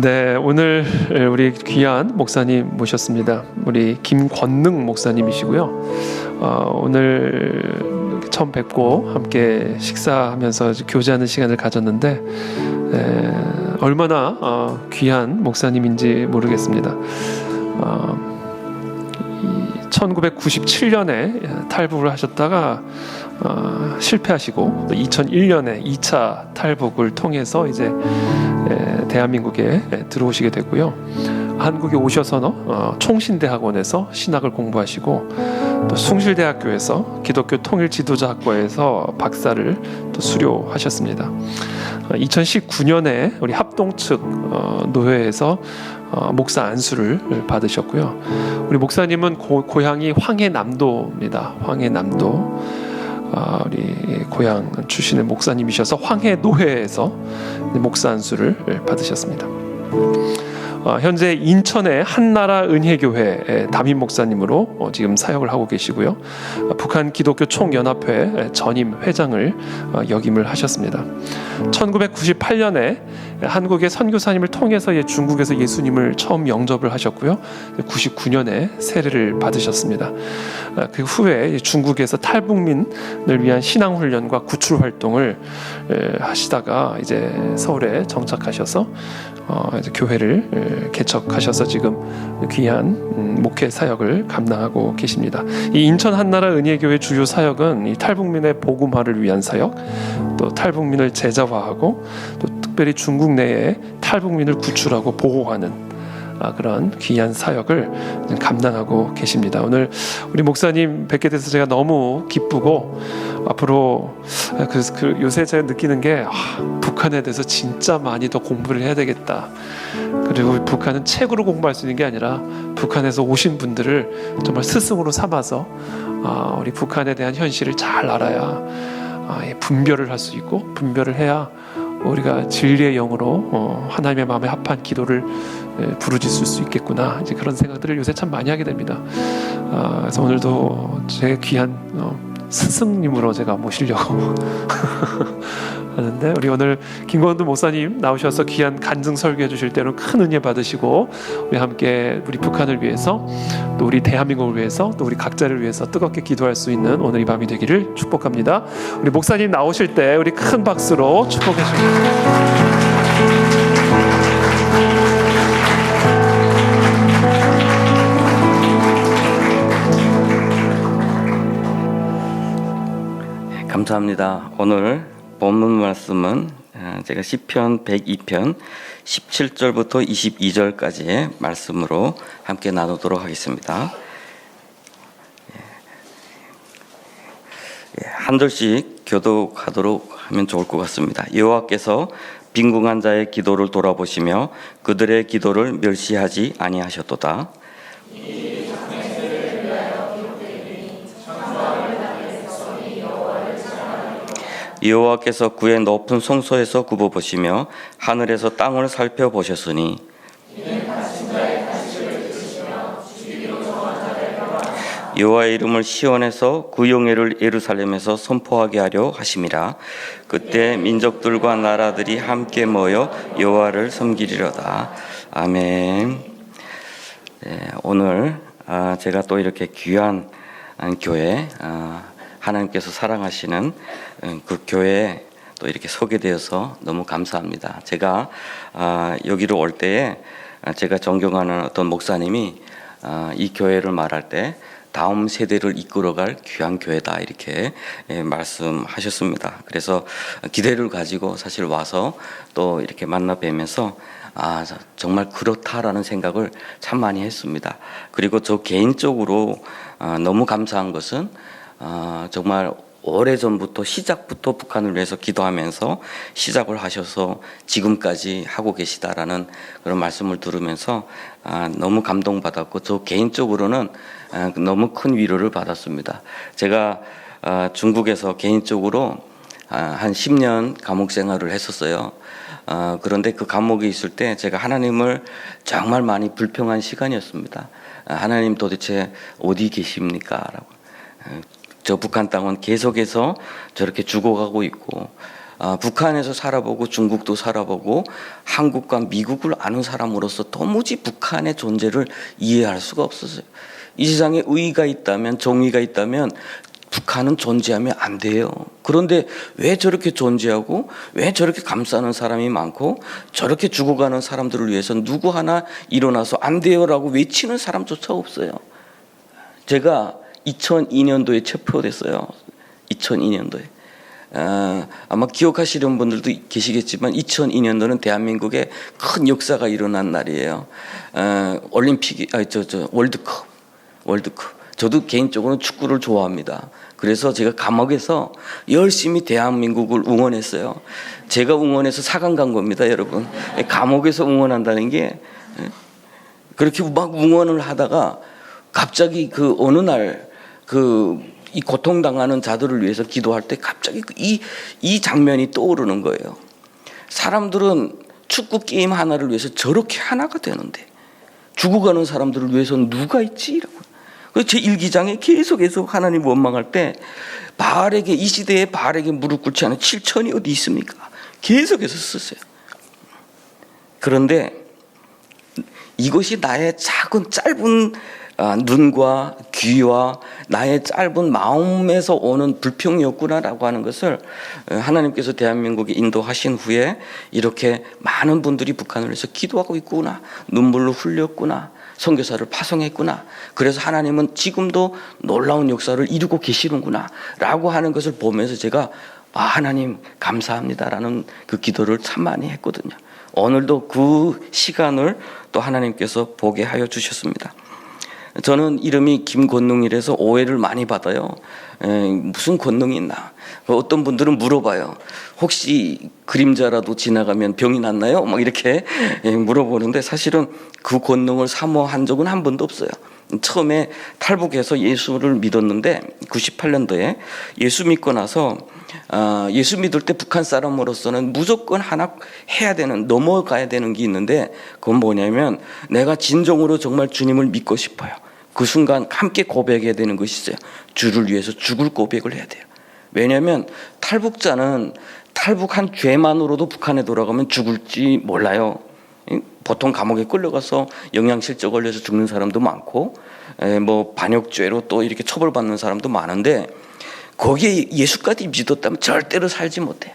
네, 오늘 우리 귀한 목사님 모셨습니다. 우리 김권능 목사님이시고요. 오늘 처음 뵙고 함께 식사하면서 교제하는 시간을 가졌는데 얼마나 귀한 목사님인지 모르겠습니다. 1997년에 탈북을 하셨다가 실패하시고 또 2001년에 2차 탈북을 통해서 이제 대한민국에 들어오시게 되고요. 한국에 오셔서 총신대학원에서 신학을 공부하시고 또 숭실대학교에서 기독교 통일지도자학과에서 박사를 또 수료하셨습니다. 2019년에 우리 합동측 노회에서 목사 안수를 받으셨고요. 우리 목사님은 고향이 황해남도입니다. 황해남도. 우리 고향 출신의 목사님이셔서 황해노회에서 목사 안수를 받으셨습니다. 현재 인천의 한나라 은혜교회 담임 목사님으로 지금 사역을 하고 계시고요. 북한 기독교 총연합회 전임 회장을 역임을 하셨습니다. 1998년에 한국의 선교사님을 통해서 중국에서 예수님을 처음 영접을 하셨고요. 99년에 세례를 받으셨습니다. 그 후에 중국에서 탈북민을 위한 신앙훈련과 구출 활동을 하시다가 이제 서울에 정착하셔서 이제 교회를 개척하셔서 지금 귀한 목회 사역을 감당하고 계십니다. 이 인천 한나라 은혜교회 주요 사역은 이 탈북민의 복음화를 위한 사역, 또 탈북민을 제자화하고 또 특별히 중국 내에 탈북민을 구출하고 보호하는 그런 귀한 사역을 감당하고 계십니다. 오늘 우리 목사님 뵙게 돼서 제가 너무 기쁘고 앞으로 요새 제가 느끼는 게 북한에 대해서 진짜 많이 더 공부를 해야 되겠다. 그리고 북한은 책으로 공부할 수 있는 게 아니라 북한에서 오신 분들을 정말 스승으로 삼아서 우리 북한에 대한 현실을 잘 알아야 분별을 할 수 있고 분별을 해야 우리가 진리의 영으로 하나님의 마음에 합한 기도를 부르짖을 수 있겠구나. 이제 그런 생각들을 요새 참 많이 하게 됩니다. 그래서 오늘도 제 귀한 스승님으로 제가 모시려고 하는데 우리 오늘 김권능 목사님 나오셔서 귀한 간증 설교해 주실 때는 큰 은혜 받으시고 우리 함께 우리 북한을 위해서 또 우리 대한민국을 위해서 또 우리 각자를 위해서 뜨겁게 기도할 수 있는 오늘 이 밤이 되기를 축복합니다. 우리 목사님 나오실 때 우리 큰 박수로 축복해 주십니다. 감사합니다. 오늘 본문 말씀은 제가 시편 102편 17절부터 22절까지의 말씀으로 함께 나누도록 하겠습니다. 한 절씩 교독하도록 하면 좋을 것 같습니다. 여호와께서 빈궁한 자의 기도를 돌아보시며 그들의 기도를 멸시하지 아니하셨도다. 여호와께서 그의 높은 성소에서 굽어보시며 하늘에서 땅을 살펴보셨으니 여호와의 이름을 시온에서 그 영예를 예루살렘에서 선포하게 하려 하심이라. 그때 민족들과 나라들이 함께 모여 여호와를 섬기리로다. 아멘. 오늘 제가 또 이렇게 귀한 교회 하나님께서 사랑하시는 그 교회에 또 이렇게 소개되어서 너무 감사합니다. 제가 여기로 올 때에 제가 존경하는 어떤 목사님이 이 교회를 말할 때 다음 세대를 이끌어갈 귀한 교회다 이렇게 말씀하셨습니다. 그래서 기대를 가지고 사실 와서 또 이렇게 만나 뵈면서 정말 그렇다라는 생각을 참 많이 했습니다. 그리고 저 개인적으로 너무 감사한 것은 정말 오래전부터 시작부터 북한을 위해서 기도하면서 시작을 하셔서 지금까지 하고 계시다라는 그런 말씀을 들으면서 너무 감동받았고 저 개인적으로는 너무 큰 위로를 받았습니다. 제가 중국에서 개인적으로 한 10년 감옥 생활을 했었어요. 그런데 그 감옥에 있을 때 제가 하나님을 정말 많이 불평한 시간이었습니다. 하나님 도대체 어디 계십니까? 라고. 저 북한 땅은 계속해서 저렇게 죽어가고 있고 북한에서 살아보고 중국도 살아보고 한국과 미국을 아는 사람으로서 도무지 북한의 존재를 이해할 수가 없었어요. 이 세상에 의의가 있다면, 정의가 있다면 북한은 존재하면 안 돼요. 그런데 왜 저렇게 존재하고 왜 저렇게 감싸는 사람이 많고 저렇게 죽어가는 사람들을 위해서 누구 하나 일어나서 안 돼요라고 외치는 사람조차 없어요. 제가 2002년도에 체포됐어요. 2002년도에. 아마 기억하시는 분들도 계시겠지만 2002년도는 대한민국에 큰 역사가 일어난 날이에요. 올림픽이 월드컵. 저도 개인적으로는 축구를 좋아합니다. 그래서 제가 감옥에서 열심히 대한민국을 응원했어요. 제가 응원해서 4강 간 겁니다, 여러분. 감옥에서 응원한다는 게 그렇게 막 응원을 하다가 갑자기 그 어느 날 이 고통당하는 자들을 위해서 기도할 때 갑자기 이 장면이 떠오르는 거예요. 사람들은 축구 게임 하나를 위해서 저렇게 하나가 되는데 죽어가는 사람들을 위해서는 누가 있지라고. 그래서 제 일기장에 계속 하나님 원망할 때 바알에게, 이 시대에 바알에게 무릎 꿇지 않은 7천이 어디 있습니까? 계속해서 썼어요. 그런데 이것이 나의 작은 짧은 눈과 귀와 나의 짧은 마음에서 오는 불평이었구나라고 하는 것을 하나님께서 대한민국에 인도하신 후에 이렇게 많은 분들이 북한을 위해서 기도하고 있구나, 눈물로 흘렸구나, 선교사를 파송했구나. 그래서 하나님은 지금도 놀라운 역사를 이루고 계시는구나 라고 하는 것을 보면서 제가 하나님 감사합니다라는 그 기도를 참 많이 했거든요. 오늘도 그 시간을 또 하나님께서 보게 하여 주셨습니다. 저는 이름이 김권능이라서 오해를 많이 받아요. 무슨 권능이 있나? 어떤 분들은 물어봐요. 혹시 그림자라도 지나가면 병이 낫나요? 막 이렇게 물어보는데 사실은 그 권능을 사모한 적은 한 번도 없어요. 처음에 탈북해서 예수를 믿었는데 98년도에 예수 믿고 나서 예수 믿을 때 북한 사람으로서는 무조건 하나 해야 되는, 넘어가야 되는 게 있는데 그건 뭐냐면 내가 진정으로 정말 주님을 믿고 싶어요. 그 순간 함께 고백해야 되는 것이 있어요. 주를 위해서 죽을 고백을 해야 돼요. 왜냐하면 탈북자는 탈북한 죄만으로도 북한에 돌아가면 죽을지 몰라요. 보통 감옥에 끌려가서 영양실조 걸려서 죽는 사람도 많고 뭐 반역죄로 또 이렇게 처벌받는 사람도 많은데 거기에 예수까지 믿었다면 절대로 살지 못해요.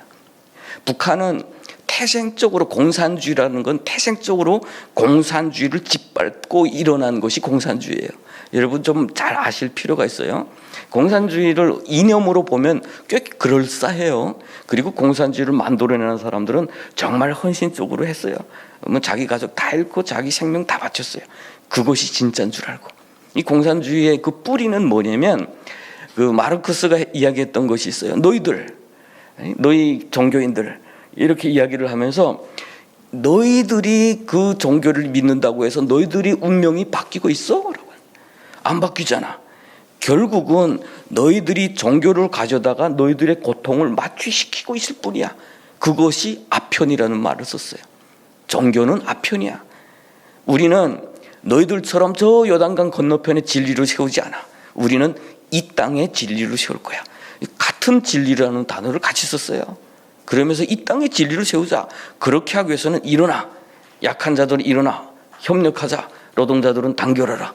북한은 태생적으로 공산주의라는 건 태생적으로 공산주의를 짓밟고 일어난 것이 공산주의예요. 여러분 좀 잘 아실 필요가 있어요. 공산주의를 이념으로 보면 꽤 그럴싸해요. 그리고 공산주의를 만들어내는 사람들은 정말 헌신적으로 했어요. 자기 가족 다 잃고 자기 생명 다 바쳤어요. 그것이 진짜인 줄 알고. 이 공산주의의 그 뿌리는 뭐냐면 그 마르크스가 이야기했던 것이 있어요. 너희 종교인들 이렇게 이야기를 하면서 너희들이 그 종교를 믿는다고 해서 너희들이 운명이 바뀌고 있어? 안 바뀌잖아. 결국은 너희들이 종교를 가져다가 너희들의 고통을 마취시키고 있을 뿐이야. 그것이 아편이라는 말을 썼어요. 종교는 아편이야. 우리는 너희들처럼 저 요단강 건너편에 진리를 세우지 않아. 우리는 이 땅에 진리를 세울 거야. 같은 진리라는 단어를 같이 썼어요. 그러면서 이 땅에 진리를 세우자. 그렇게 하기 위해서는 일어나. 약한 자들은 일어나. 협력하자. 노동자들은 단결하라.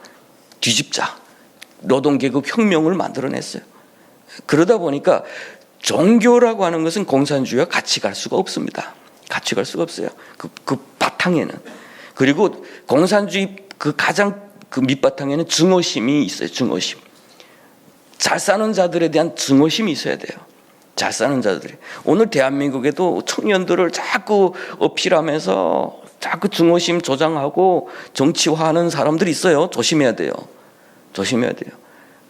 뒤집자. 노동계급 혁명을 만들어냈어요. 그러다 보니까 종교라고 하는 것은 공산주의와 같이 갈 수가 없습니다. 같이 갈 수가 없어요. 그 바탕에는. 그리고 공산주의 그 가장 그 밑바탕에는 증오심이 있어요. 증오심. 잘 사는 자들에 대한 증오심이 있어야 돼요. 잘 사는 자들이. 오늘 대한민국에도 청년들을 자꾸 어필하면서 자꾸 증오심 조장하고 정치화하는 사람들이 있어요. 조심해야 돼요. 조심해야 돼요.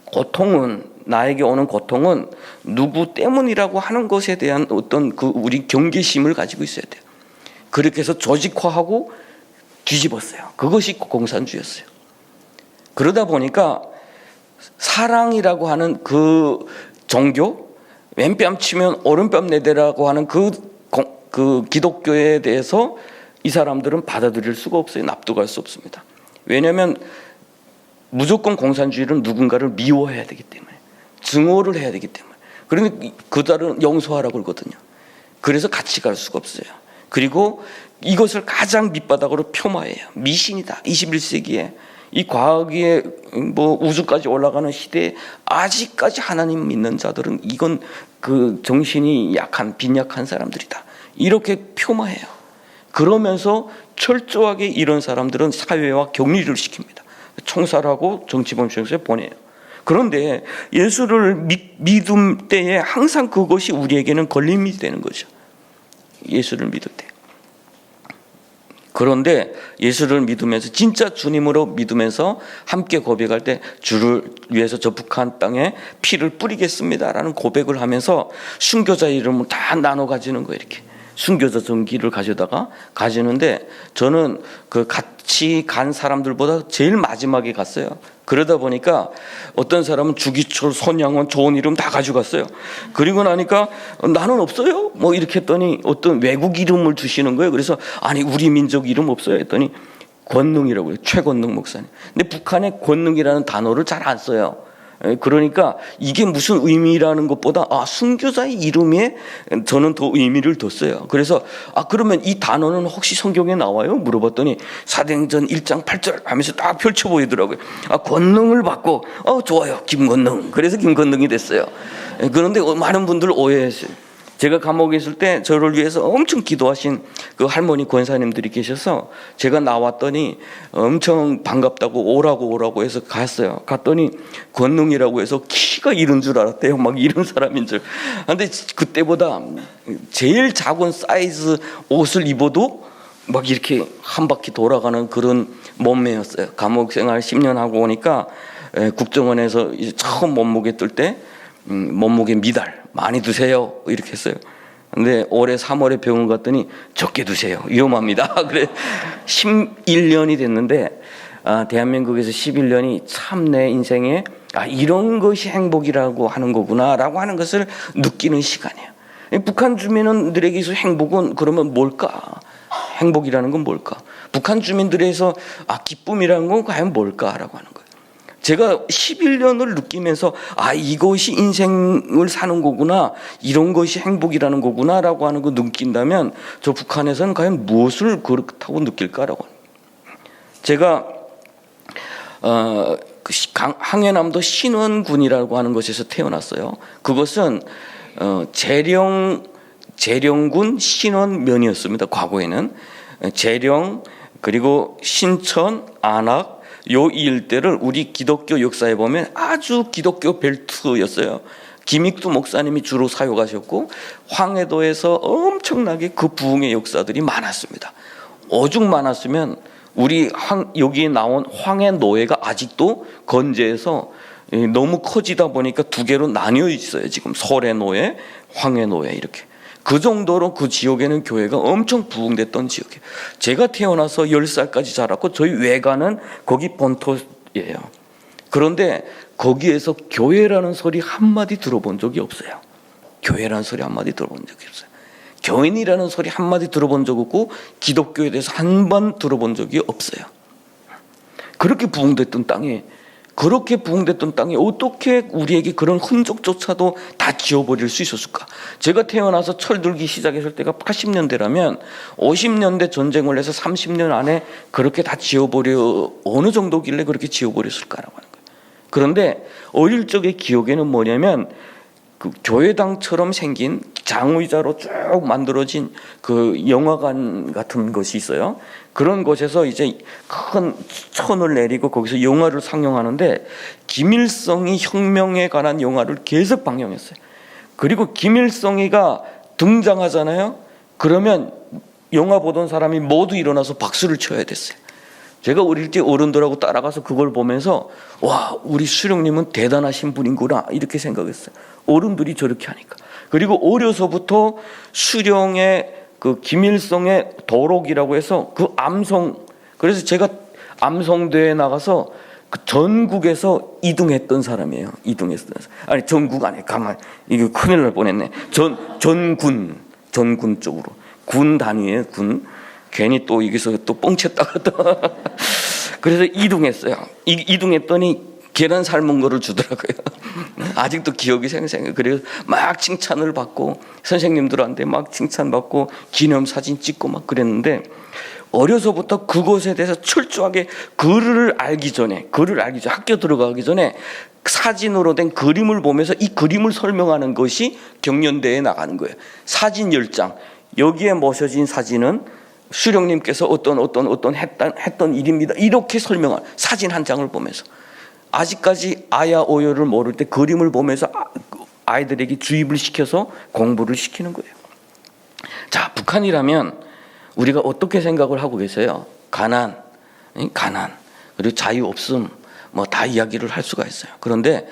고통은, 나에게 오는 고통은 누구 때문이라고 하는 것에 대한 어떤 그 우리 경계심을 가지고 있어야 돼요. 그렇게 해서 조직화하고 뒤집었어요. 그것이 공산주의였어요. 그러다 보니까 사랑이라고 하는 그 종교, 왼뺨 치면 오른뺨 내대라고 하는 그 기독교에 대해서 이 사람들은 받아들일 수가 없어요. 납득할 수 없습니다. 왜냐하면 무조건 공산주의는 누군가를 미워해야 되기 때문에, 증오를 해야 되기 때문에. 그러니 그들은 용서하라고 그러거든요. 그래서 같이 갈 수가 없어요. 그리고 이것을 가장 밑바닥으로 폄하해요. 미신이다. 21세기에 이 과학의 뭐 우주까지 올라가는 시대에 아직까지 하나님 믿는 자들은 이건 그 정신이 약한 빈약한 사람들이다. 이렇게 폄하해요. 그러면서 철저하게 이런 사람들은 사회와 격리를 시킵니다. 총살하고 정치범죄소에 보내요. 그런데 예수를 믿을 때에 항상 그것이 우리에게는 걸림이 되는 거죠. 예수를 믿을 때. 그런데 예수를 믿으면서 진짜 주님으로 믿으면서 함께 고백할 때 주를 위해서 저 북한 땅에 피를 뿌리겠습니다라는 고백을 하면서 순교자 이름을 다 나눠 가지는 거예요. 이렇게 순교자 전기를 가져다가 가지는데 저는 그 같이 간 사람들보다 제일 마지막에 갔어요. 그러다 보니까 어떤 사람은 주기철, 손양원 좋은 이름 다 가져갔어요. 그리고 나니까 나는 없어요. 뭐 이렇게 했더니 어떤 외국 이름을 주시는 거예요. 그래서 아니 우리 민족 이름 없어요 했더니 권능이라고 해요. 최권능 목사님. 근데 북한에 권능이라는 단어를 잘 안 써요. 그러니까 이게 무슨 의미라는 것보다 순교자의 이름에 저는 더 의미를 뒀어요. 그래서 그러면 이 단어는 혹시 성경에 나와요? 물어봤더니 사도행전 1장 8절 하면서 딱 펼쳐 보이더라고요. 권능을 받고 좋아요. 김권능. 그래서 김권능이 됐어요. 그런데 많은 분들 오해했어요. 제가 감옥에 있을 때 저를 위해서 엄청 기도하신 그 할머니 권사님들이 계셔서 제가 나왔더니 엄청 반갑다고 오라고 해서 갔어요. 갔더니 권능이라고 해서 키가 이런 줄 알았대요. 막 이런 사람인 줄. 근데 그때보다 제일 작은 사이즈 옷을 입어도 막 이렇게 한 바퀴 돌아가는 그런 몸매였어요. 감옥 생활 10년 하고 오니까 국정원에서 이제 처음 몸무게 뜰 때 몸무게 미달 많이 드세요 이렇게 했어요. 근데 올해 3월에 병원 갔더니 적게 드세요. 위험합니다. 그래 11년이 됐는데 대한민국에서 11년이 참 내 인생에 이런 것이 행복이라고 하는 거구나라고 하는 것을 느끼는 시간이에요. 북한 주민들에게서 행복은 그러면 뭘까? 행복이라는 건 뭘까? 북한 주민들에서 기쁨이라는 건 과연 뭘까라고 하는 거예요. 제가 11년을 느끼면서 이것이 인생을 사는 거구나, 이런 것이 행복이라는 거구나라고 하는 거 느낀다면 저 북한에서는 과연 무엇을 그렇다고 느낄까라고. 제가 항해남도 신원군이라고 하는 곳에서 태어났어요. 그것은 재령군 신원면이었습니다. 과거에는 재령 그리고 신천, 안악 요 일대를 우리 기독교 역사에 보면 아주 기독교 벨트였어요. 김익두 목사님이 주로 사역하셨고 황해도에서 엄청나게 그 부흥의 역사들이 많았습니다. 오죽 많았으면 우리 여기에 나온 황해노예가 아직도 건재해서 너무 커지다 보니까 두 개로 나뉘어 있어요. 지금 설해노예, 황해노예 이렇게. 그 정도로 그 지역에는 교회가 엄청 부흥됐던 지역이에요. 제가 태어나서 10살까지 자랐고 저희 외가는 거기 본토예요. 그런데 거기에서 교회라는 소리 한마디 들어본 적이 없어요. 교회라는 소리 한마디 들어본 적이 없어요. 교인이라는 소리 한마디 들어본 적 없고 기독교에 대해서 한 번 들어본 적이 없어요. 그렇게 부흥됐던 땅에 어떻게 우리에게 그런 흔적조차도 다 지워버릴 수 있었을까? 제가 태어나서 철들기 시작했을 때가 80년대라면 50년대 전쟁을 해서 30년 안에 그렇게 다 지워버려 어느 정도길래 그렇게 지워버렸을까라고 하는 거예요. 그런데 어릴 적의 기억에는 뭐냐면 그 교회당처럼 생긴 장의자로 쭉 만들어진 그 영화관 같은 것이 있어요. 그런 곳에서 이제 큰 천을 내리고 거기서 영화를 상영하는데 김일성이 혁명에 관한 영화를 계속 방영했어요. 그리고 김일성이가 등장하잖아요. 그러면 영화 보던 사람이 모두 일어나서 박수를 쳐야 됐어요. 제가 어릴 때 어른들하고 따라가서 그걸 보면서 와, 우리 수령님은 대단하신 분이구나 이렇게 생각했어요. 어른들이 저렇게 하니까. 그리고 어려서부터 수령의 그 김일성의 도록이라고 해서 그 암송, 그래서 제가 암송대회에 나가서 그 전국에서 2등했던 사람이에요. 2등했던 사람. 아니 전국 안에 가만 이거 큰일 날 뻔했네. 전군 쪽으로 군 단위의 군. 괜히 또 여기서 또 뻥쳤다가 또 그래서 2등했어요. 2등했더니 계란 삶은 거를 주더라고요. 아직도 기억이 생생해요. 그래서 막 칭찬을 받고 선생님들한테 막 칭찬받고 기념사진 찍고 막 그랬는데, 어려서부터 그것에 대해서 철저하게 글을 알기 전에 학교 들어가기 전에 사진으로 된 그림을 보면서 이 그림을 설명하는 것이 경연대회에 나가는 거예요. 사진 10장, 여기에 모셔진 사진은 수령님께서 어떤 했던 일입니다. 이렇게 설명한 사진 한 장을 보면서, 아직까지 아야 오요를 모를 때 그림을 보면서 아이들에게 주입을 시켜서 공부를 시키는 거예요. 자, 북한이라면 우리가 어떻게 생각을 하고 계세요? 가난, 그리고 자유 없음, 뭐 다 이야기를 할 수가 있어요. 그런데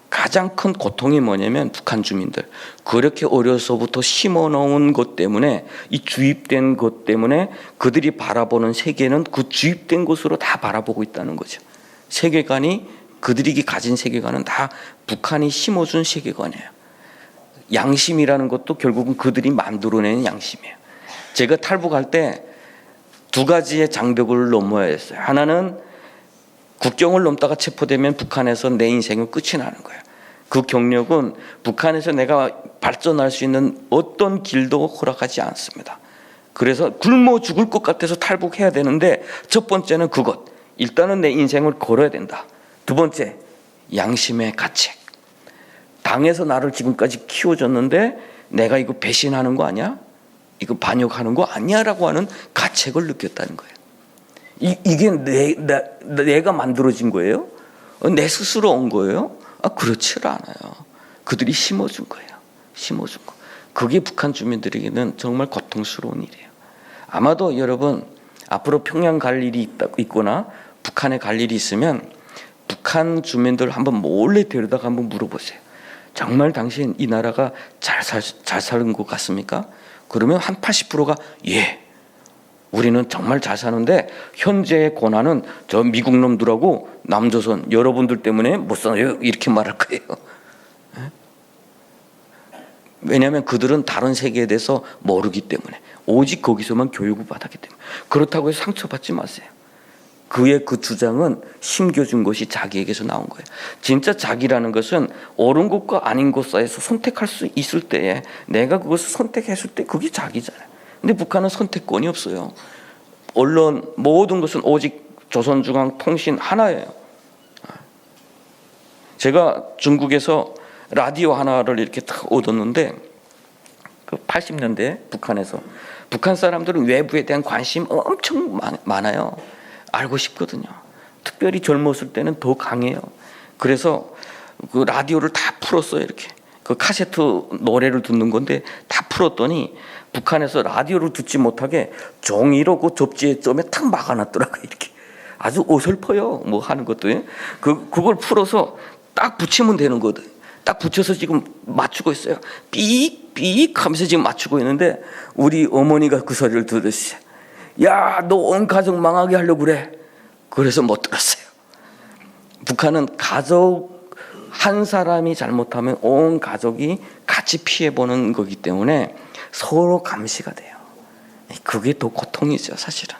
가장 큰 고통이 뭐냐면, 북한 주민들 그렇게 어려서부터 심어놓은 것 때문에, 이 주입된 것 때문에 그들이 바라보는 세계는 그 주입된 것으로 다 바라보고 있다는 거죠. 세계관이, 그들이 가진 세계관은 다 북한이 심어준 세계관이에요. 양심이라는 것도 결국은 그들이 만들어내는 양심이에요. 제가 탈북할 때 2가지의 장벽을 넘어야 했어요. 하나는 국경을 넘다가 체포되면 북한에서 내 인생은 끝이 나는 거예요. 그 경력은 북한에서 내가 발전할 수 있는 어떤 길도 허락하지 않습니다. 그래서 굶어 죽을 것 같아서 탈북해야 되는데, 첫 번째는 그것, 일단은 내 인생을 걸어야 된다. 두 번째, 양심의 가책. 당에서 나를 지금까지 키워줬는데 내가 이거 배신하는 거 아니야? 이거 반역하는 거 아니야? 라고 하는 가책을 느꼈다는 거예요. 이게 내가 만들어진 거예요? 내 스스로 온 거예요? 그렇지 않아요. 그들이 심어준 거예요. 심어준 거. 그게 북한 주민들에게는 정말 고통스러운 일이에요. 아마도 여러분, 앞으로 평양 갈 일이 있거나 북한에 갈 일이 있으면 북한 주민들 한번 몰래 데려다가 한번 물어보세요. 정말 당신 이 나라가 잘 사는 것 같습니까? 그러면 한 80%가 예, 우리는 정말 잘 사는데 현재의 고난은 저 미국 놈들하고 남조선 여러분들 때문에 못 살아요, 이렇게 말할 거예요. 왜냐하면 그들은 다른 세계에 대해서 모르기 때문에, 오직 거기서만 교육을 받았기 때문에. 그렇다고 해서 상처받지 마세요. 그의 그 주장은 심겨준 것이 자기에게서 나온 거예요. 진짜 자기라는 것은 옳은 것과 아닌 것 사이에서 선택할 수 있을 때에, 내가 그것을 선택했을 때 그게 자기잖아요. 근데 북한은 선택권이 없어요. 언론, 모든 것은 오직 조선중앙통신 하나예요. 제가 중국에서 라디오 하나를 이렇게 딱 얻었는데, 그 80년대 북한에서, 북한 사람들은 외부에 대한 관심 엄청 많아요. 알고 싶거든요. 특별히 젊었을 때는 더 강해요. 그래서 그 라디오를 다 풀었어요. 이렇게 그 카세트 노래를 듣는 건데 다 풀었더니 북한에서 라디오를 듣지 못하게 종이로 그 접지의 점에 탁 막아놨더라고요. 이렇게 아주 어설퍼요. 뭐 하는 것도. 그걸 풀어서 딱 붙이면 되는 거든. 딱 붙여서 지금 맞추고 있어요. 삑삑 하면서 지금 맞추고 있는데, 우리 어머니가 그 소리를 들으셨어요. 야, 너 온 가족 망하게 하려고 그래. 그래서 못 들었어요. 북한은 가족 한 사람이 잘못하면 온 가족이 같이 피해보는 거기 때문에 서로 감시가 돼요. 그게 더 고통이죠, 사실은.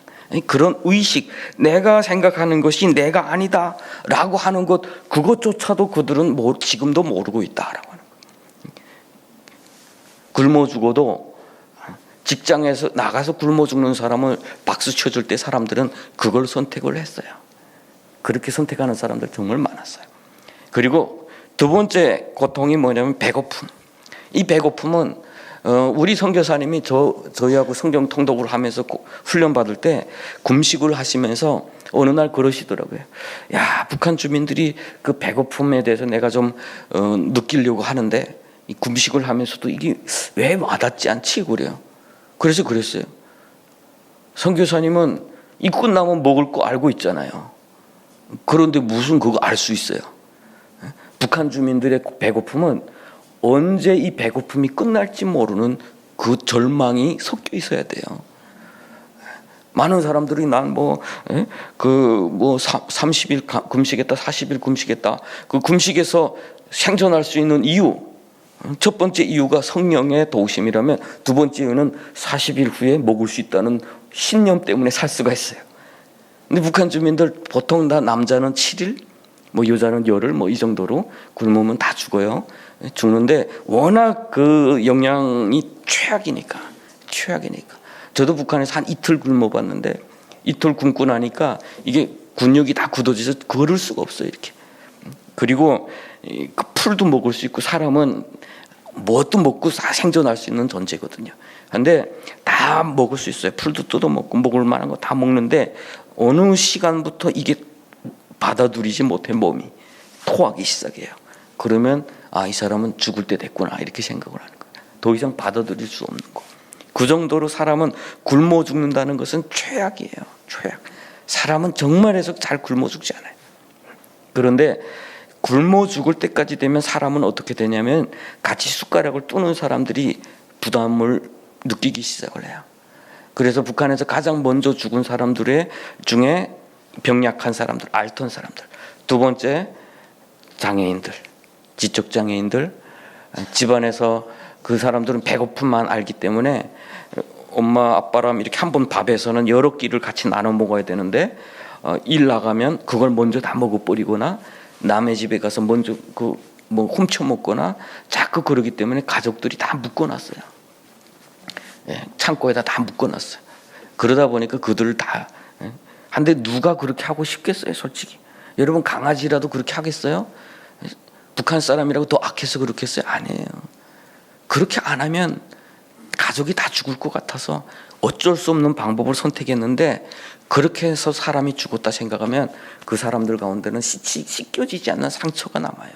그런 의식, 내가 생각하는 것이 내가 아니다 라고 하는 것, 그것조차도 그들은 지금도 모르고 있다라고 하는 거예요. 굶어 죽어도 직장에서 나가서 굶어 죽는 사람을 박수 쳐줄 때 사람들은 그걸 선택을 했어요. 그렇게 선택하는 사람들 정말 많았어요. 그리고 두 번째 고통이 뭐냐면 배고픔. 이 배고픔은 우리 선교사님이 저희하고 성경 통독을 하면서 훈련 받을 때 금식을 하시면서 어느 날 그러시더라고요. 야, 북한 주민들이 그 배고픔에 대해서 내가 좀 느끼려고 하는데 이 금식을 하면서도 이게 왜 와닿지 않지? 그래요. 그래서 그랬어요. 선교사님은 이 끝나면 먹을 거 알고 있잖아요. 그런데 무슨 그거 알 수 있어요? 북한 주민들의 배고픔은 언제 이 배고픔이 끝날지 모르는 그 절망이 섞여 있어야 돼요. 많은 사람들이 난 30일 금식했다, 40일 금식했다. 그 금식에서 생존할 수 있는 이유, 첫 번째 이유가 성령의 도우심이라면, 두 번째 이유는 40일 후에 먹을 수 있다는 신념 때문에 살 수가 있어요. 근데 북한 주민들 보통 다 남자는 7일, 뭐 여자는 열흘 뭐 이 정도로 굶으면 다 죽어요. 죽는데 워낙 그 영양이 최악이니까. 저도 북한에서 한 이틀 굶어봤는데 이틀 굶고 나니까 이게 근육이 다 굳어져서 걸을 수가 없어요 이렇게. 그리고 그 풀도 먹을 수 있고 사람은 뭣도 먹고 생존할 수 있는 존재거든요. 근데 다 먹을 수 있어요. 풀도 뜯어 먹고 먹을 만한 거 다 먹는데 어느 시간부터 이게 받아들이지 못해 몸이 토하기 시작해요. 그러면 이 사람은 죽을 때 됐구나 이렇게 생각을 하는 거예요. 더 이상 받아들일 수 없는 거. 그 정도로 사람은 굶어 죽는다는 것은 최악이에요. 최악. 사람은 정말해서 잘 굶어 죽지 않아요. 그런데 굶어 죽을 때까지 되면 사람은 어떻게 되냐면 같이 숟가락을 뜨는 사람들이 부담을 느끼기 시작을 해요. 그래서 북한에서 가장 먼저 죽은 사람들의 중에 병약한 사람들, 앓던 사람들. 두 번째 장애인들, 지적 장애인들. 집안에서 그 사람들은 배고픔만 알기 때문에 엄마 아빠랑 이렇게 한 번 밥에서는 여러 끼를 같이 나눠 먹어야 되는데 일 나가면 그걸 먼저 다 먹어버리거나 남의 집에 가서 먼저 뭐 훔쳐 먹거나 자꾸 그러기 때문에 가족들이 다 묶어놨어요. 창고에다 다 묶어놨어요. 그러다 보니까 그들을 다. 근데 누가 그렇게 하고 싶겠어요, 솔직히. 여러분 강아지라도 그렇게 하겠어요? 북한 사람이라고 더 악해서 그렇게 했어요? 아니에요. 그렇게 안 하면 가족이 다 죽을 것 같아서 어쩔 수 없는 방법을 선택했는데 그렇게 해서 사람이 죽었다 생각하면 그 사람들 가운데는 씻겨지지 않는 상처가 남아요.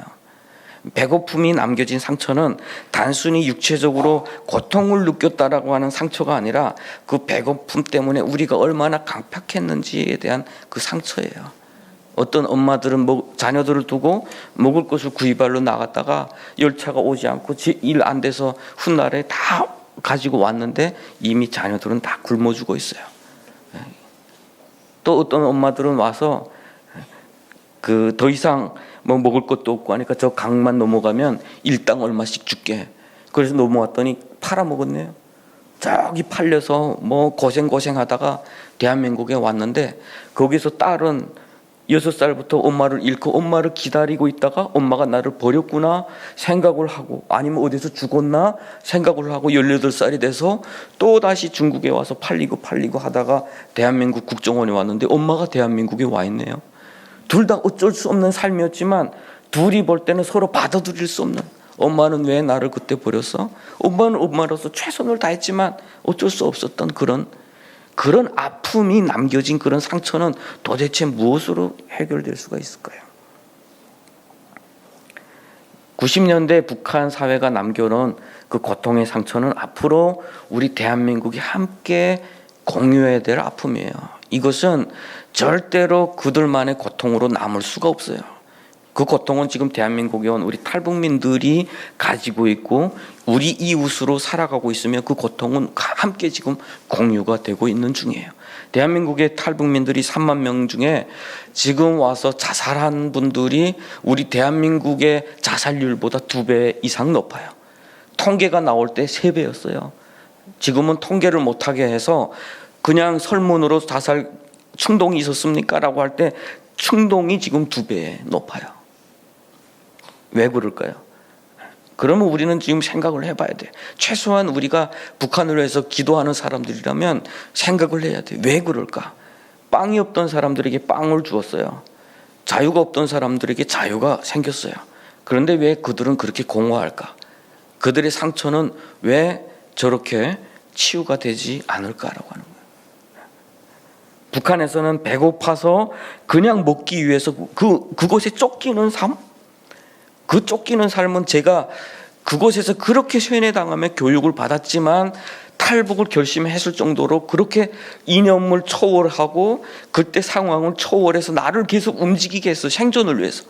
배고픔이 남겨진 상처는 단순히 육체적으로 고통을 느꼈다라고 하는 상처가 아니라 그 배고픔 때문에 우리가 얼마나 강팍했는지에 대한 그 상처예요. 어떤 엄마들은 자녀들을 두고 먹을 것을 구이발로 나갔다가 열차가 오지 않고 일 안 돼서 훗날에 다 가지고 왔는데 이미 자녀들은 다 굶어 죽어 있어요. 또 어떤 엄마들은 와서 더 이상 뭐 먹을 것도 없고 하니까 저 강만 넘어가면 일당 얼마씩 줄게. 그래서 넘어왔더니 팔아먹었네요. 저기 팔려서 뭐 고생하다가 대한민국에 왔는데 거기서 딸은 6살부터 엄마를 잃고 엄마를 기다리고 있다가 엄마가 나를 버렸구나 생각을 하고 아니면 어디서 죽었나 생각을 하고 18살이 돼서 또다시 중국에 와서 팔리고 하다가 대한민국 국정원에 왔는데 엄마가 대한민국에 와 있네요. 둘 다 어쩔 수 없는 삶이었지만 둘이 볼 때는 서로 받아들일 수 없는. 엄마는 왜 나를 그때 버렸어? 엄마는 엄마로서 최선을 다했지만 어쩔 수 없었던 그런 아픔이 남겨진 그런 상처는 도대체 무엇으로 해결될 수가 있을까요? 90년대 북한 사회가 남겨놓은 그 고통의 상처는 앞으로 우리 대한민국이 함께 공유해야 될 아픔이에요. 이것은 절대로 그들만의 고통으로 남을 수가 없어요. 그 고통은 지금 대한민국에 온 우리 탈북민들이 가지고 있고 우리 이웃으로 살아가고 있으며 그 고통은 함께 지금 공유가 되고 있는 중이에요. 대한민국의 탈북민들이 3만 명 중에 지금 와서 자살한 분들이 우리 대한민국의 자살률보다 2배 이상 높아요. 통계가 나올 때 3배였어요. 지금은 통계를 못하게 해서 그냥 설문으로 자살 충동이 있었습니까? 라고 할 때 충동이 지금 2배 높아요. 왜 그럴까요? 그러면 우리는 지금 생각을 해봐야 돼요. 최소한 우리가 북한을 위해서 기도하는 사람들이라면 생각을 해야 돼요. 왜 그럴까? 빵이 없던 사람들에게 빵을 주었어요. 자유가 없던 사람들에게 자유가 생겼어요. 그런데 왜 그들은 그렇게 공허할까? 그들의 상처는 왜 저렇게 치유가 되지 않을까라고 하는 거예요. 북한에서는 배고파서 그냥 먹기 위해서 그곳에 쫓기는 삶? 그 쫓기는 삶은 제가 그곳에서 그렇게 세뇌당하며 교육을 받았지만 탈북을 결심했을 정도로 그렇게 이념을 초월하고 그때 상황을 초월해서 나를 계속 움직이게 했어. 생존을 위해서.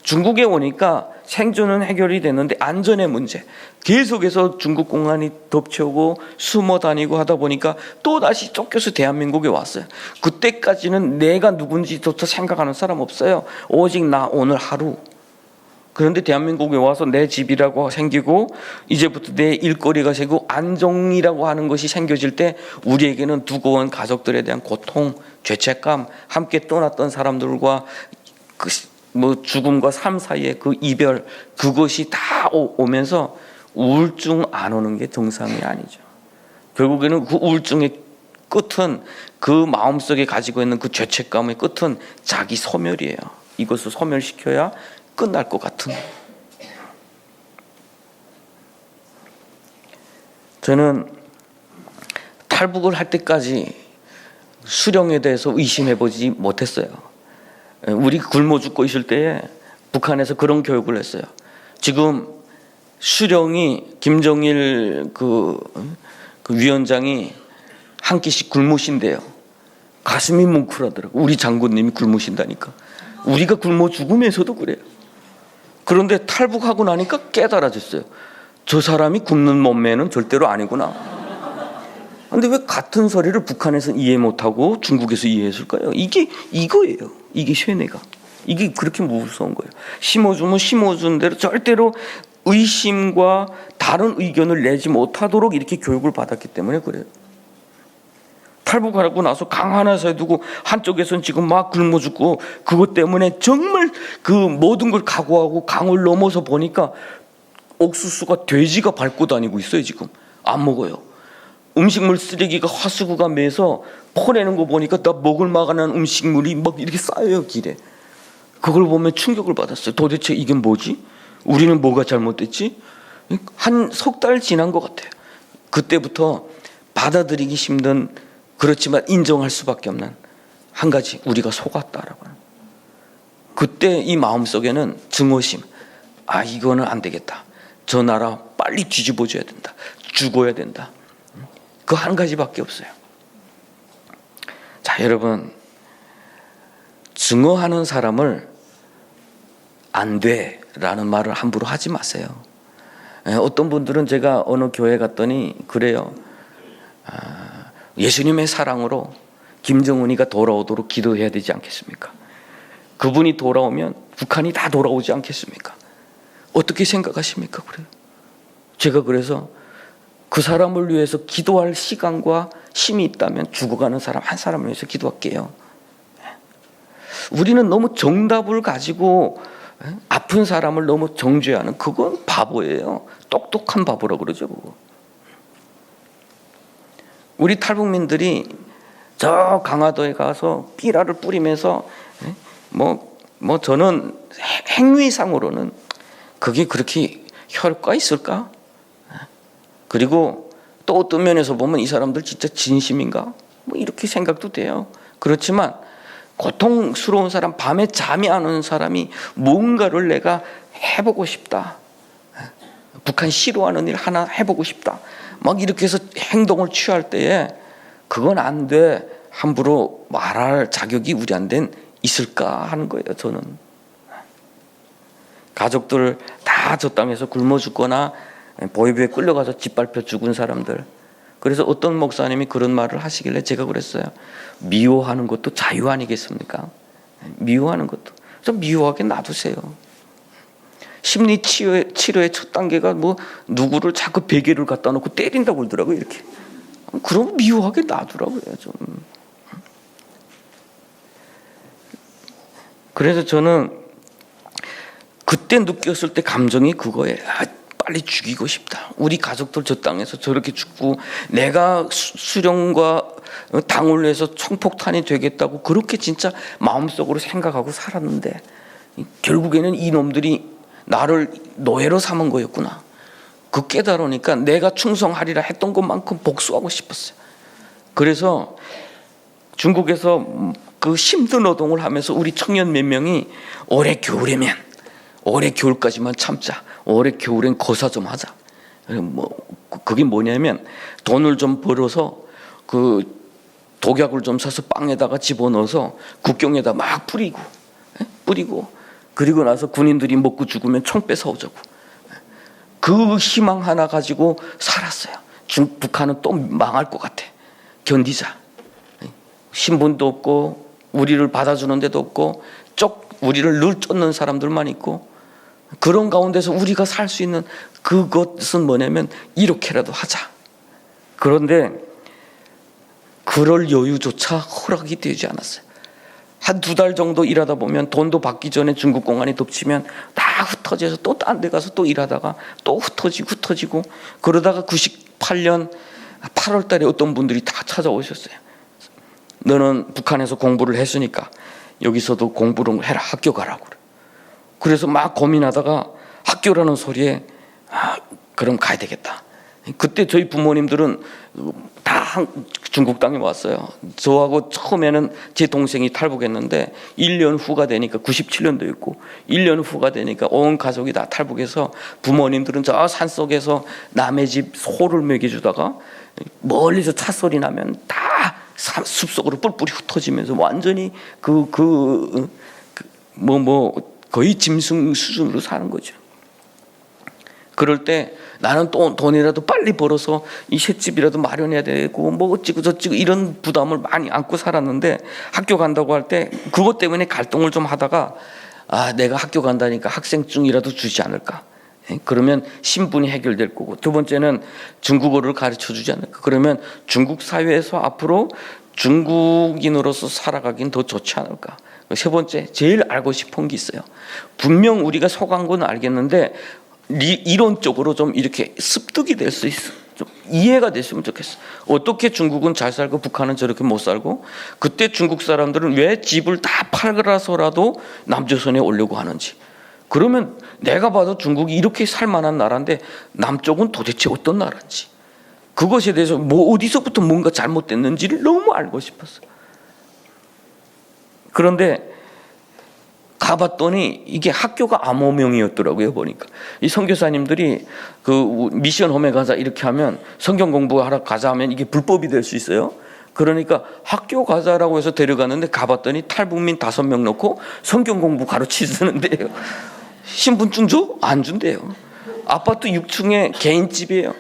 중국에 오니까 생존은 해결이 됐는데 안전의 문제 계속해서 중국 공안이 덮쳐오고 숨어 다니고 하다 보니까 또다시 쫓겨서 대한민국에 왔어요. 그때까지는 내가 누군지조차 생각하는 사람 없어요. 오직 나 오늘 하루. 그런데 대한민국에 와서 내 집이라고 생기고 이제부터 내 일거리가 생기고 안정이라고 하는 것이 생겨질 때 우리에게는 두고 온 가족들에 대한 고통, 죄책감, 함께 떠났던 사람들과 뭐 죽음과 삶 사이의 그 이별, 그것이 다 오면서 우울증 안 오는 게 정상이 아니죠. 결국에는 그 우울증의 끝은, 그 마음속에 가지고 있는 그 죄책감의 끝은 자기 소멸이에요. 이것을 소멸시켜야 끝날 것 같은. 저는 탈북을 할 때까지 수령에 대해서 의심해보지 못했어요. 우리 굶어 죽고 있을 때에 북한에서 그런 교육을 했어요. 지금 수령이, 김정일 그 위원장이 한 끼씩 굶으신대요. 가슴이 뭉클하더라고. 우리 장군님이 굶으신다니까. 우리가 굶어 죽으면서도 그래요. 그런데 탈북하고 나니까 깨달아졌어요. 저 사람이 굶는 몸매는 절대로 아니구나. 근데 왜 같은 소리를 북한에서 이해 못하고 중국에서 이해했을까요? 이게 이거예요. 이게 쇠뇌가. 이게 그렇게 무서운 거예요. 심어주면 심어준 대로 절대로 의심과 다른 의견을 내지 못하도록 이렇게 교육을 받았기 때문에 그래요. 탈북하고 나서 강 하나에 두고 한쪽에서는 지금 막 굶어 죽고, 그것 때문에 정말 그 모든 걸 각오하고 강을 넘어서 보니까 옥수수가 돼지가 밟고 다니고 있어요. 지금 안 먹어요. 음식물 쓰레기가 하수구가 매서 퍼내는 거 보니까 나 먹을 만한 음식물이 막 이렇게 쌓여요, 길에. 그걸 보면 충격을 받았어요. 도대체 이게 뭐지? 우리는 뭐가 잘못됐지? 한 석 달 지난 것 같아요. 그때부터 받아들이기 힘든, 그렇지만 인정할 수밖에 없는 한 가지, 우리가 속았다라고 하는. 그때 이 마음속에는 증오심, 아 이거는 안 되겠다. 저 나라 빨리 뒤집어줘야 된다. 죽어야 된다. 그 한 가지밖에 없어요. 자, 여러분, 증오하는 사람을 안 돼라는 말을 함부로 하지 마세요. 어떤 분들은 제가 어느 교회 갔더니 그래요. 예수님의 사랑으로 김정은이가 돌아오도록 기도해야 되지 않겠습니까? 그분이 돌아오면 북한이 다 돌아오지 않겠습니까? 어떻게 생각하십니까? 그래요. 제가 그래서 그 사람을 위해서 기도할 시간과 힘이 있다면 죽어가는 사람 한 사람을 위해서 기도할게요. 우리는 너무 정답을 가지고 아픈 사람을 너무 정죄하는, 그건 바보예요. 똑똑한 바보라고 그러죠. 그거. 우리 탈북민들이 저 강화도에 가서 삐라를 뿌리면서 저는 행위상으로는 그게 그렇게 효과 있을까? 그리고 또 어떤 면에서 보면 이 사람들 진짜 진심인가? 이렇게 생각도 돼요. 그렇지만 고통스러운 사람, 밤에 잠이 안 오는 사람이 뭔가를 내가 해보고 싶다. 북한 싫어하는 일 하나 해보고 싶다. 막 이렇게 해서 행동을 취할 때에 그건 안 돼. 함부로 말할 자격이 우리한테는 있을까 하는 거예요. 저는. 가족들 다 저 땅에서 굶어 죽거나 보이비에 끌려가서 짓밟혀 죽은 사람들. 그래서 어떤 목사님이 그런 말을 하시길래 제가 그랬어요. 미워하는 것도 자유 아니겠습니까? 미워하는 것도. 좀 미워하게 놔두세요. 심리 치료의 첫 단계가 누구를 자꾸 베개를 갖다 놓고 때린다고 그러더라고요. 이렇게. 그럼 미워하게 놔두라고요. 좀. 그래서 저는 그때 느꼈을 때 감정이 그거예요. 빨리 죽이고 싶다. 우리 가족들 저 땅에서 저렇게 죽고 내가 수령과 당을 위해서 총폭탄이 되겠다고 그렇게 진짜 마음속으로 생각하고 살았는데 결국에는 이놈들이 나를 노예로 삼은 거였구나. 그 깨달으니까 내가 충성하리라 했던 것만큼 복수하고 싶었어요. 그래서 중국에서 그 힘든 노동을 하면서 우리 청년 몇 명이 올해 겨울이면 올해 겨울까지만 참자. 올해 겨울엔 거사 좀 하자. 그게 뭐냐면 돈을 좀 벌어서 그 독약을 좀 사서 빵에다가 집어넣어서 국경에다 막 뿌리고 그리고 나서 군인들이 먹고 죽으면 총 뺏어오자고. 그 희망 하나 가지고 살았어요. 북한은 또 망할 것 같아. 견디자. 신분도 없고 우리를 받아주는 데도 없고 우리를 늘 쫓는 사람들만 있고 그런 가운데서 우리가 살 수 있는 그것은 뭐냐면 이렇게라도 하자. 그런데 그럴 여유조차 허락이 되지 않았어요. 한 2달 정도 일하다 보면 돈도 받기 전에 중국 공안이 덮치면 다 흩어져서 또 딴 데 가서 또 일하다가 또 흩어지고 그러다가 98년 8월 달에 어떤 분들이 다 찾아오셨어요. 너는 북한에서 공부를 했으니까 여기서도 공부를 해라, 학교 가라고 그래. 그래서 막 고민하다가 학교라는 소리에 그럼 가야 되겠다. 그때 저희 부모님들은 다 중국 땅에 왔어요. 저하고 처음에는 제 동생이 탈북했는데 1년 후가 되니까 97년도였고 1년 후가 되니까 온 가족이 다 탈북해서 부모님들은 저 산속에서 남의 집 소를 먹여주다가 멀리서 차 소리 나면 다 숲속으로 뿔뿔이 흩어지면서 완전히 거의 짐승 수준으로 사는 거죠. 그럴 때 나는 또 돈이라도 빨리 벌어서 이 셋집이라도 마련해야 되고 뭐 어찌고 저찌고 이런 부담을 많이 안고 살았는데 학교 간다고 할 때 그것 때문에 갈등을 좀 하다가 내가 학교 간다니까 학생증이라도 주지 않을까. 그러면 신분이 해결될 거고, 두 번째는 중국어를 가르쳐 주지 않을까. 그러면 중국 사회에서 앞으로 중국인으로서 살아가긴 더 좋지 않을까. 세 번째, 제일 알고 싶은 게 있어요. 분명 우리가 속한 건 알겠는데 이론적으로 좀 이렇게 습득이 될 수 있어. 좀 이해가 됐으면 좋겠어. 어떻게 중국은 잘 살고 북한은 저렇게 못 살고, 그때 중국 사람들은 왜 집을 다 팔아서라도 남조선에 오려고 하는지. 그러면 내가 봐도 중국이 이렇게 살만한 나라인데 남쪽은 도대체 어떤 나라인지, 그것에 대해서 뭐 어디서부터 뭔가 잘못됐는지를 너무 알고 싶었어. 그런데 가봤더니 이게 학교가 암호명이었더라고요. 보니까 이 선교사님들이 그 미션 홈에 가자 이렇게 하면, 성경 공부하러 가자 하면 이게 불법이 될 수 있어요. 그러니까 학교 가자라고 해서 데려갔는데 가봤더니 탈북민 5명 놓고 성경 공부 가르치는데요. 신분증 줘? 안 준대요. 아파트 6층에 개인집이에요.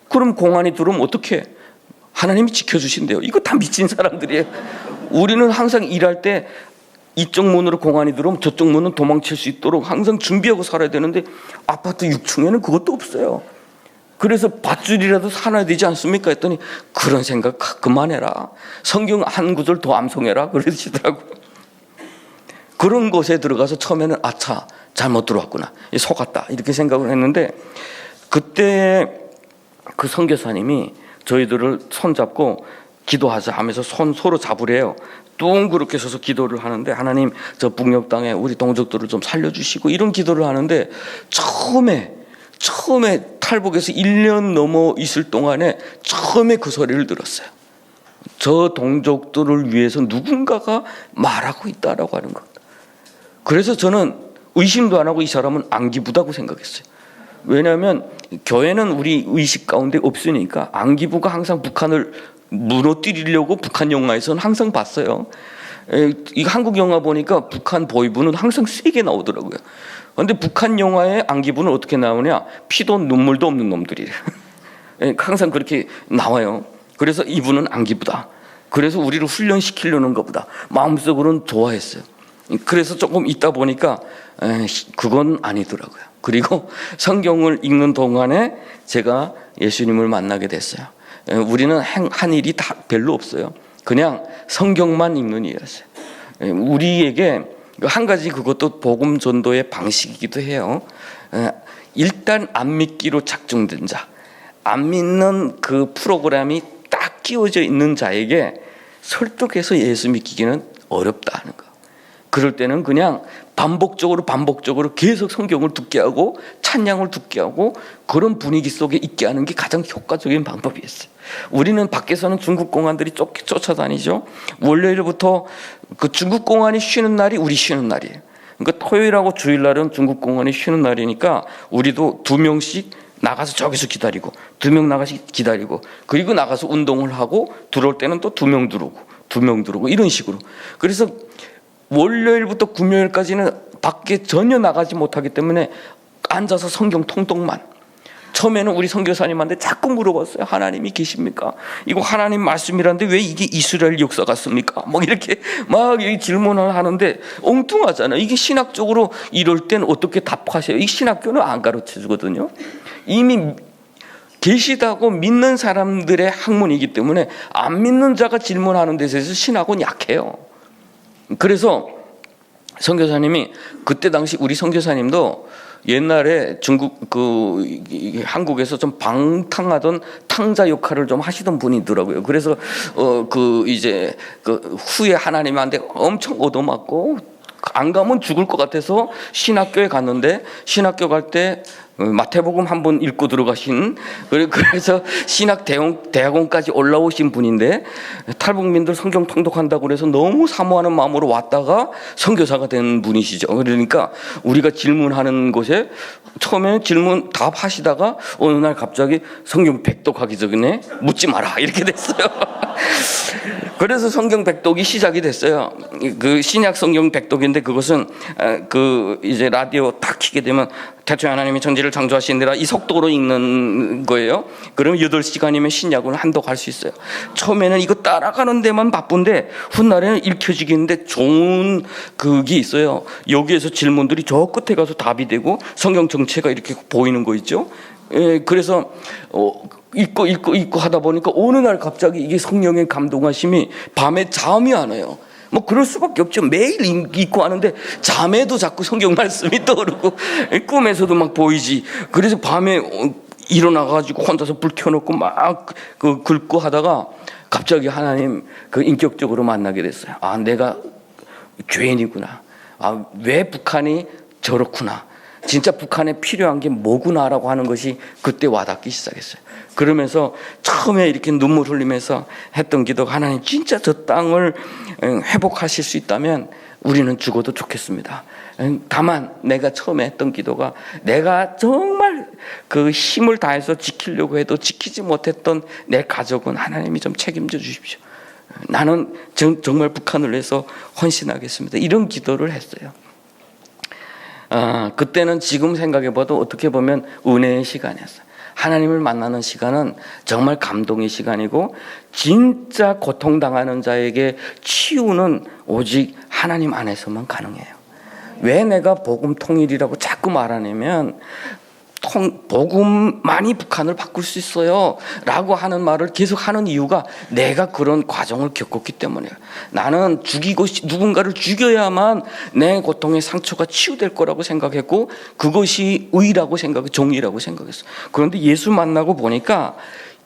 그럼 공안이 들어오면 어떻게? 하나님이 지켜주신대요. 이거 다 미친 사람들이에요. 우리는 항상 일할 때 이쪽 문으로 공안이 들어오면 저쪽 문은 도망칠 수 있도록 항상 준비하고 살아야 되는데 아파트 6층에는 그것도 없어요. 그래서 밧줄이라도 사놔야 되지 않습니까? 했더니 그런 생각 그만해라. 성경 한 구절 더 암송해라 그러시더라고요. 그런 곳에 들어가서 처음에는 아차 잘못 들어왔구나, 속았다 이렇게 생각을 했는데, 그때 그 선교사님이 저희들을 손잡고 기도하자 하면서 손 서로 잡으래요. 둥그렇게 서서 기도를 하는데, 하나님 저 북녘 땅에 우리 동족들을 좀 살려주시고 이런 기도를 하는데, 처음에 탈북에서 1년 넘어 있을 동안에 처음에 그 소리를 들었어요. 저 동족들을 위해서 누군가가 말하고 있다라고 하는 것. 그래서 저는 의심도 안 하고 이 사람은 안기부다고 생각했어요. 왜냐하면 교회는 우리 의식 가운데 없으니까 안기부가 항상 북한을 무너뜨리려고 북한 영화에서는 항상 봤어요. 이 한국 영화 보니까 북한 보이부는 항상 세게 나오더라고요. 그런데 북한 영화의 안기부는 어떻게 나오냐? 피도 눈물도 없는 놈들이래요. 항상 그렇게 나와요. 그래서 이분은 안기부다. 그래서 우리를 훈련시키려는 것보다 마음속으로는 좋아했어요. 그래서 조금 있다 보니까 그건 아니더라고요. 그리고 성경을 읽는 동안에 제가 예수님을 만나게 됐어요. 우리는 한 일이 다 별로 없어요. 그냥 성경만 읽는 일이었어요. 우리에게 한 가지, 그것도 복음 전도의 방식이기도 해요. 일단 안 믿기로 작정된 자, 안 믿는 그 프로그램이 딱 끼워져 있는 자에게 설득해서 예수 믿기기는 어렵다 하는 거. 그럴 때는 그냥 반복적으로 계속 성경을 듣게 하고 찬양을 듣게 하고 그런 분위기 속에 있게 하는 게 가장 효과적인 방법이었어요. 우리는 밖에서는 중국 공안들이 쫓아다니죠. 월요일부터 그 중국 공안이 쉬는 날이 우리 쉬는 날이에요. 그러니까 토요일하고 주일날은 중국 공안이 쉬는 날이니까 우리도 2명씩 나가서 저기서 기다리고 2명 나가서 기다리고, 그리고 나가서 운동을 하고 들어올 때는 또 2명 들어오고 2명 들어오고 이런 식으로. 그래서 월요일부터 금요일까지는 밖에 전혀 나가지 못하기 때문에 앉아서 성경 통독만. 처음에는 우리 선교사님한테 자꾸 물어봤어요. 하나님이 계십니까? 이거 하나님 말씀이란데 왜 이게 이스라엘 역사 같습니까? 이렇게 막 질문을 하는데 엉뚱하잖아요. 이게 신학적으로 이럴 땐 어떻게 답하세요? 이 신학교는 안 가르쳐 주거든요. 이미 계시다고 믿는 사람들의 학문이기 때문에 안 믿는 자가 질문하는 데서 신학은 약해요. 그래서 선교사님이 그때 당시 우리 선교사님도 옛날에 중국 한국에서 좀 방탕하던 탕자 역할을 좀 하시던 분이더라고요. 그래서 이제 후에 하나님한테 엄청 얻어맞고 안 가면 죽을 것 같아서 신학교에 갔는데, 신학교 갈 때 마태복음 한 번 읽고 들어가신, 그래서 신학 대학원까지 올라오신 분인데, 탈북민들 성경 통독한다고 그래서 너무 사모하는 마음으로 왔다가 선교사가 된 분이시죠. 그러니까 우리가 질문하는 곳에 처음에 질문 답하시다가 어느 날 갑자기 성경 백독하기 전에 묻지 마라 이렇게 됐어요. 그래서 성경 백독이 시작이 됐어요. 그 신약 성경 백독인데, 그것은 이제 라디오 딱 켜게 되면 태초에 하나님이 천지를 창조하시니라 이 속도로 읽는 거예요. 그러면 8시간이면 신약을 한독할 수 있어요. 처음에는 이거 따라가는 데만 바쁜데 훗날에는 읽혀지겠는데 좋은 그게 있어요. 여기에서 질문들이 저 끝에 가서 답이 되고 성경 정체가 이렇게 보이는 거 있죠. 예, 그래서 읽고 하다 보니까 어느 날 갑자기 이게 성령의 감동하심이 밤에 잠이 안 와요. 뭐 그럴 수밖에 없죠. 매일 읽고 하는데 잠에도 자꾸 성경 말씀이 떠오르고 꿈에서도 막 보이지. 그래서 밤에 일어나가지고 혼자서 불 켜놓고 막 긁고 하다가 갑자기 하나님 인격적으로 만나게 됐어요. 아, 내가 죄인이구나. 아, 왜 북한이 저렇구나. 진짜 북한에 필요한 게 뭐구나라고 하는 것이 그때 와닿기 시작했어요. 그러면서 처음에 이렇게 눈물 흘리면서 했던 기도가, 하나님 진짜 저 땅을 회복하실 수 있다면 우리는 죽어도 좋겠습니다. 다만 내가 처음에 했던 기도가, 내가 정말 그 힘을 다해서 지키려고 해도 지키지 못했던 내 가족은 하나님이 좀 책임져 주십시오. 나는 정말 북한을 위해서 헌신하겠습니다. 이런 기도를 했어요. 그때는 지금 생각해봐도 어떻게 보면 은혜의 시간이었어요. 하나님을 만나는 시간은 정말 감동의 시간이고, 진짜 고통당하는 자에게 치유는 오직 하나님 안에서만 가능해요. 왜 내가 복음 통일이라고 자꾸 말하냐면, 복음만이 북한을 바꿀 수 있어요 라고 하는 말을 계속 하는 이유가 내가 그런 과정을 겪었기 때문이에요. 나는 누군가를 죽여야만 내 고통의 상처가 치유될 거라고 생각했고, 그것이 의라고 정의라고 생각했어요. 그런데 예수 만나고 보니까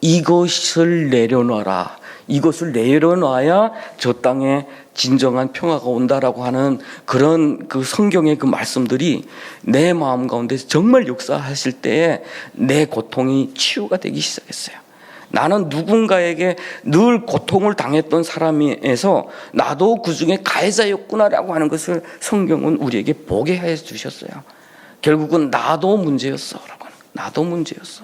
이것을 내려놔라, 이것을 내려놔야 저 땅에 진정한 평화가 온다라고 하는 그런 성경의 그 말씀들이 내 마음 가운데 정말 역사하실 때에 내 고통이 치유가 되기 시작했어요. 나는 누군가에게 늘 고통을 당했던 사람에서 나도 그 중에 가해자였구나라고 하는 것을 성경은 우리에게 보게 해 주셨어요. 결국은 나도 문제였어. 나도 문제였어.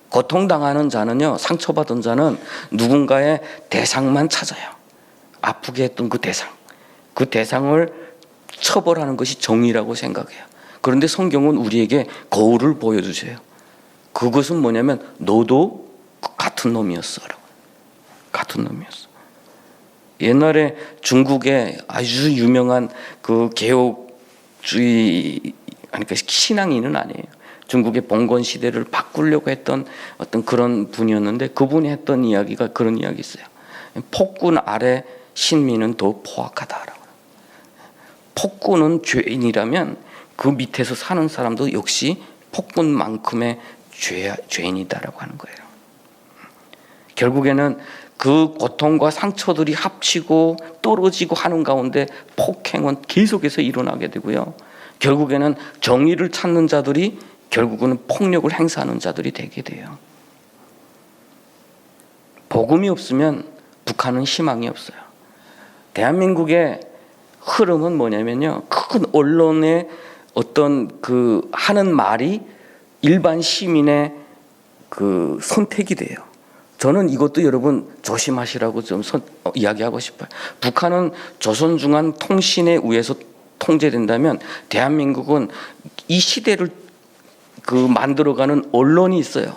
고통당하는 자는요, 상처받은 자는 누군가의 대상만 찾아요. 아프게 했던 그 대상을 처벌하는 것이 정의라고 생각해요. 그런데 성경은 우리에게 거울을 보여주세요. 그것은 뭐냐면 너도 같은 놈이었어. 같은 놈이었어. 옛날에 중국에 아주 유명한 그 개혁주의, 그러니까 신앙인은 아니에요. 중국의 봉건 시대를 바꾸려고 했던 어떤 그런 분이었는데, 그분이 했던 이야기가 그런 이야기 있어요. 폭군 아래 신민은 더 포악하다라고. 폭군은 죄인이라면 그 밑에서 사는 사람도 역시 폭군만큼의 죄인이다라고 하는 거예요. 결국에는 그 고통과 상처들이 합치고 떨어지고 하는 가운데 폭행은 계속해서 일어나게 되고요. 결국에는 정의를 찾는 자들이 결국은 폭력을 행사하는 자들이 되게 돼요. 복음이 없으면 북한은 희망이 없어요. 대한민국의 흐름은 뭐냐면요, 큰 언론의 어떤 하는 말이 일반 시민의 선택이 돼요. 저는 이것도 여러분 조심하시라고 좀 이야기하고 싶어요. 북한은 조선중앙통신에 의해서 통제된다면, 대한민국은 이 시대를 만들어가는 언론이 있어요.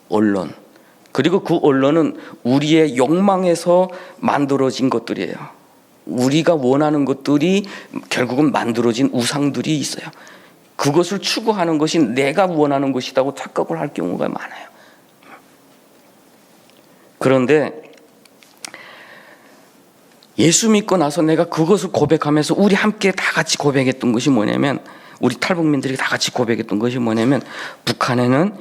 언론. 그리고 그 언론은 우리의 욕망에서 만들어진 것들이에요. 우리가 원하는 것들이 결국은 만들어진 우상들이 있어요. 그것을 추구하는 것이 내가 원하는 것이라고 착각을 할 경우가 많아요. 그런데 예수 믿고 나서 내가 그것을 고백하면서 우리 함께 다 같이 고백했던 것이 뭐냐면, 우리 탈북민들이 다 같이 고백했던 것이 뭐냐면, 북한에는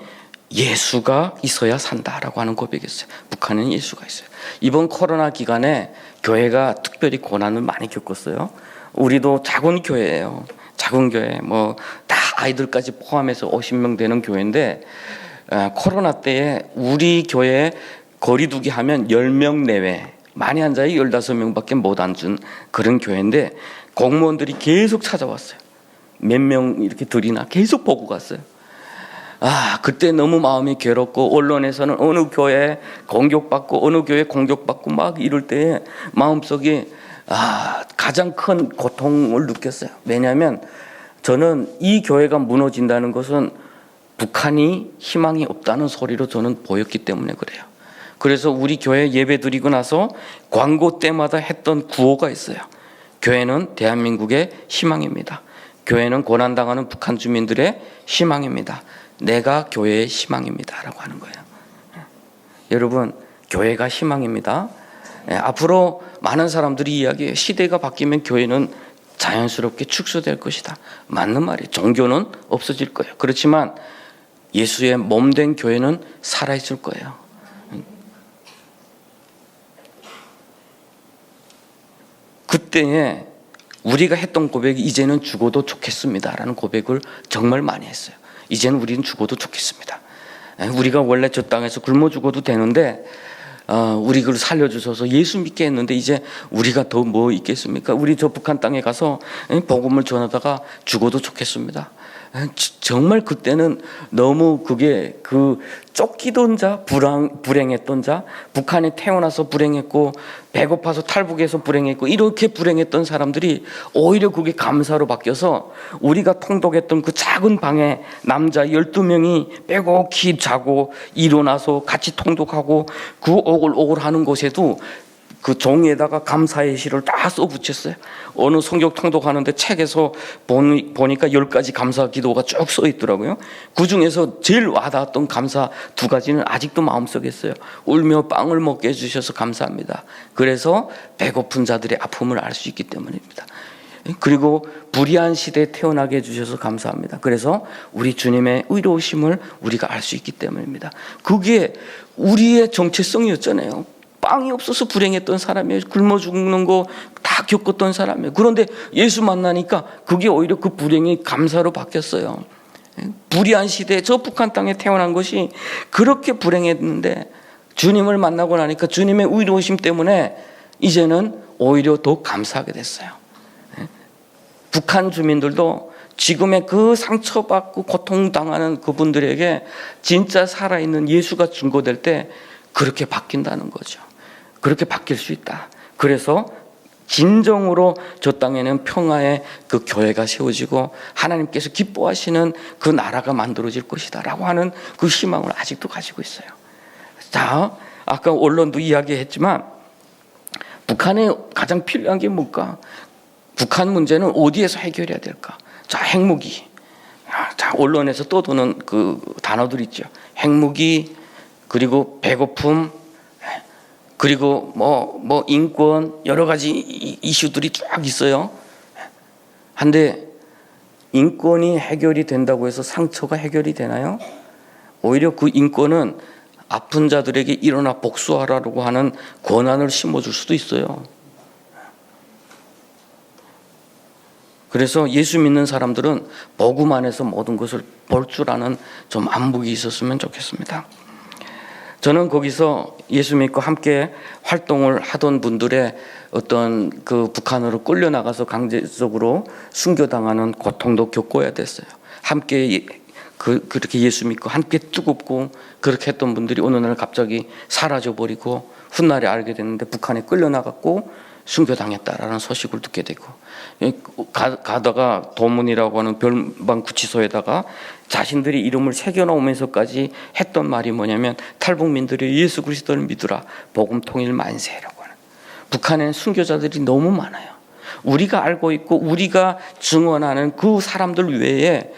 예수가 있어야 산다라고 하는 고백이었어요. 북한에는 예수가 있어요. 이번 코로나 기간에 교회가 특별히 고난을 많이 겪었어요. 우리도 작은 교회예요. 작은 교회, 뭐 다 아이들까지 포함해서 50명 되는 교회인데, 코로나 때에 우리 교회에 거리두기 하면 10명 내외, 많이 한 자에 15명밖에 못 앉은 그런 교회인데, 공무원들이 계속 찾아왔어요. 몇 명 이렇게 들이나 계속 보고 갔어요. 그때 너무 마음이 괴롭고, 언론에서는 어느 교회 공격받고 어느 교회 공격받고 막 이럴 때에 마음속에 가장 큰 고통을 느꼈어요. 왜냐하면 저는 이 교회가 무너진다는 것은 북한이 희망이 없다는 소리로 저는 보였기 때문에 그래요. 그래서 우리 교회 예배 드리고 나서 광고 때마다 했던 구호가 있어요. 교회는 대한민국의 희망입니다. 교회는 고난당하는 북한 주민들의 희망입니다. 내가 교회의 희망입니다 라고 하는 거예요. 여러분, 교회가 희망입니다. 앞으로 많은 사람들이 이야기해요. 시대가 바뀌면 교회는 자연스럽게 축소될 것이다. 맞는 말이에요. 종교는 없어질 거예요. 그렇지만 예수의 몸된 교회는 살아있을 거예요. 그때에 우리가 했던 고백이 이제는 죽어도 좋겠습니다 라는 고백을 정말 많이 했어요. 이제는 우리는 죽어도 좋겠습니다. 우리가 원래 저 땅에서 굶어 죽어도 되는데 우리 그걸 살려주셔서 예수 믿게 했는데 이제 우리가 더 뭐 있겠습니까? 우리 저 북한 땅에 가서 복음을 전하다가 죽어도 좋겠습니다. 정말 그때는 너무 그게 쫓기던 자, 불행했던 자, 북한에 태어나서 불행했고 배고파서 탈북해서 불행했고 이렇게 불행했던 사람들이 오히려 그게 감사로 바뀌어서 우리가 통독했던 그 작은 방에 남자 12명이 빼곡히 자고 일어나서 같이 통독하고 그 오글오글 하는 곳에도 그 종이에다가 감사의 시를 다 써붙였어요. 어느 성경 통독하는데 책에서 보니까 10가지 감사 기도가 쭉 써 있더라고요. 그 중에서 제일 와닿았던 감사 2가지는 아직도 마음속에 있어요. 울며 빵을 먹게 해주셔서 감사합니다. 그래서 배고픈 자들의 아픔을 알 수 있기 때문입니다. 그리고 불의한 시대에 태어나게 해주셔서 감사합니다. 그래서 우리 주님의 의로우심을 우리가 알 수 있기 때문입니다. 그게 우리의 정체성이었잖아요. 빵이 없어서 불행했던 사람이에요. 굶어 죽는 거 다 겪었던 사람이에요. 그런데 예수 만나니까 그게 오히려 그 불행이 감사로 바뀌었어요. 불의한 시대에 저 북한 땅에 태어난 것이 그렇게 불행했는데 주님을 만나고 나니까 주님의 의로우심 때문에 이제는 오히려 더 감사하게 됐어요. 북한 주민들도 지금의 그 상처받고 고통당하는 그분들에게 진짜 살아있는 예수가 증거될 때 그렇게 바뀐다는 거죠. 그렇게 바뀔 수 있다. 그래서 진정으로 저 땅에는 평화의 그 교회가 세워지고 하나님께서 기뻐하시는 그 나라가 만들어질 것이다 라고 하는 그 희망을 아직도 가지고 있어요. 자, 아까 언론도 이야기했지만 북한에 가장 필요한 게 뭘까? 북한 문제는 어디에서 해결해야 될까? 자, 핵무기. 자, 언론에서 떠도는 그 단어들 있죠. 핵무기, 그리고 배고픔, 그리고 뭐 인권, 여러 가지 이슈들이 쫙 있어요. 한데 인권이 해결이 된다고 해서 상처가 해결이 되나요? 오히려 그 인권은 아픈 자들에게 일어나 복수하라고 하는 권한을 심어줄 수도 있어요. 그래서 예수 믿는 사람들은 복음 안에서 모든 것을 볼 줄 아는 좀 안목이 있었으면 좋겠습니다. 저는 거기서 예수 믿고 함께 활동을 하던 분들의 어떤 그 북한으로 끌려나가서 강제적으로 순교당하는 고통도 겪어야 됐어요. 함께 그렇게 예수 믿고 함께 뜨겁고 그렇게 했던 분들이 어느 날 갑자기 사라져버리고 훗날에 알게 됐는데 북한에 끌려나갔고 순교당했다라는 소식을 듣게 되고, 가다가 도문이라고 하는 별방 구치소에다가 자신들이 이름을 새겨놓으면서까지 했던 말이 뭐냐면 탈북민들이 예수 그리스도를 믿으라 복음 통일 만세라고 하는. 북한에는 순교자들이 너무 많아요. 우리가 알고 있고 우리가 증언하는 그 사람들 외에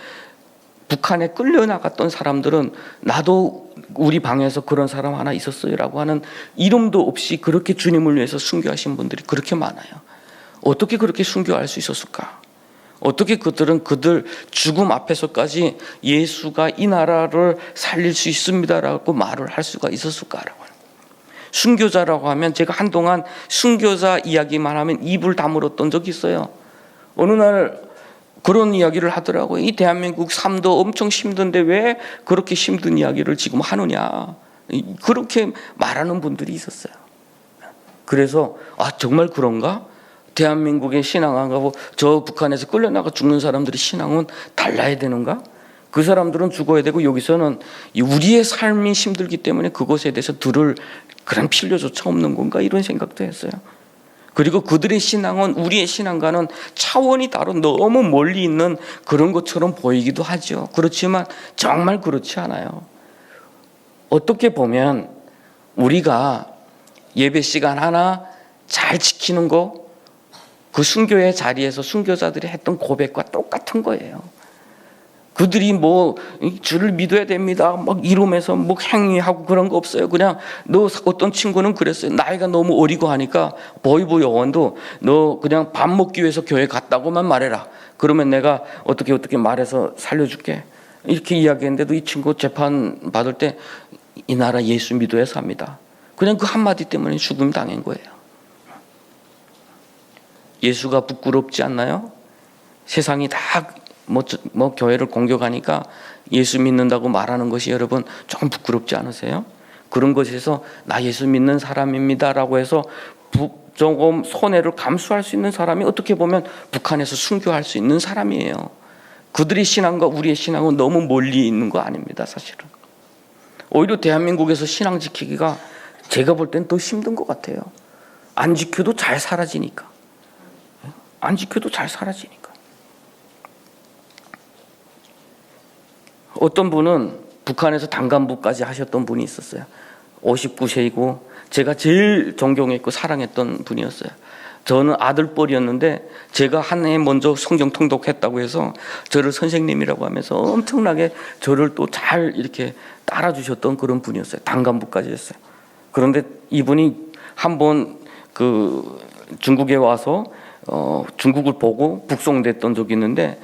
북한에 끌려나갔던 사람들은 나도 우리 방에서 그런 사람 하나 있었어요 라고 하는 이름도 없이 그렇게 주님을 위해서 순교하신 분들이 그렇게 많아요. 어떻게 그렇게 순교할 수 있었을까? 어떻게 그들은 그들 죽음 앞에서까지 예수가 이 나라를 살릴 수 있습니다라고 말을 할 수가 있었을까라고. 순교자라고 하면 제가 한동안 순교자 이야기만 하면 입을 다물었던 적이 있어요. 어느 날 그런 이야기를 하더라고요. 이 대한민국 삶도 엄청 힘든데 왜 그렇게 힘든 이야기를 지금 하느냐. 그렇게 말하는 분들이 있었어요. 그래서 정말 그런가? 대한민국의 신앙하고 저 북한에서 끌려나가 죽는 사람들의 신앙은 달라야 되는가? 그 사람들은 죽어야 되고 여기서는 우리의 삶이 힘들기 때문에 그것에 대해서 들을 그런 필요조차 없는 건가? 이런 생각도 했어요. 그리고 그들의 신앙은 우리의 신앙과는 차원이 다른 너무 멀리 있는 그런 것처럼 보이기도 하죠. 그렇지만 정말 그렇지 않아요. 어떻게 보면 우리가 예배 시간 하나 잘 지키는 거, 그 순교의 자리에서 순교자들이 했던 고백과 똑같은 거예요. 그들이 뭐 주를 믿어야 됩니다 막 이러면서 뭐 행위하고 그런 거 없어요. 그냥 어떤 친구는 그랬어요. 나이가 너무 어리고 하니까 보이부 요원도 너 그냥 밥 먹기 위해서 교회 갔다고만 말해라. 그러면 내가 어떻게 말해서 살려줄게. 이렇게 이야기했는데도 이 친구 재판 받을 때 이 나라 예수 믿어야 삽니다. 그냥 그 한마디 때문에 죽음 당한 거예요. 예수가 부끄럽지 않나요? 세상이 다 뭐 교회를 공격하니까 예수 믿는다고 말하는 것이 여러분 조금 부끄럽지 않으세요? 그런 것에서 나 예수 믿는 사람입니다라고 해서 조금 손해를 감수할 수 있는 사람이 어떻게 보면 북한에서 순교할 수 있는 사람이에요. 그들의 신앙과 우리의 신앙은 너무 멀리 있는 거 아닙니다, 사실은. 오히려 대한민국에서 신앙 지키기가 제가 볼 땐 더 힘든 것 같아요. 안 지켜도 잘 사라지니까. 안 지켜도 잘 사라지니까. 어떤 분은 북한에서 당간부까지 하셨던 분이 있었어요. 59세이고 제가 제일 존경했고 사랑했던 분이었어요. 저는 아들뻘이었는데 제가 한 해 먼저 성경 통독했다고 해서 저를 선생님이라고 하면서 엄청나게 저를 또 잘 이렇게 따라주셨던 그런 분이었어요. 당간부까지 했어요. 그런데 이분이 한번 그 중국에 와서 중국을 보고 북송됐던 적이 있는데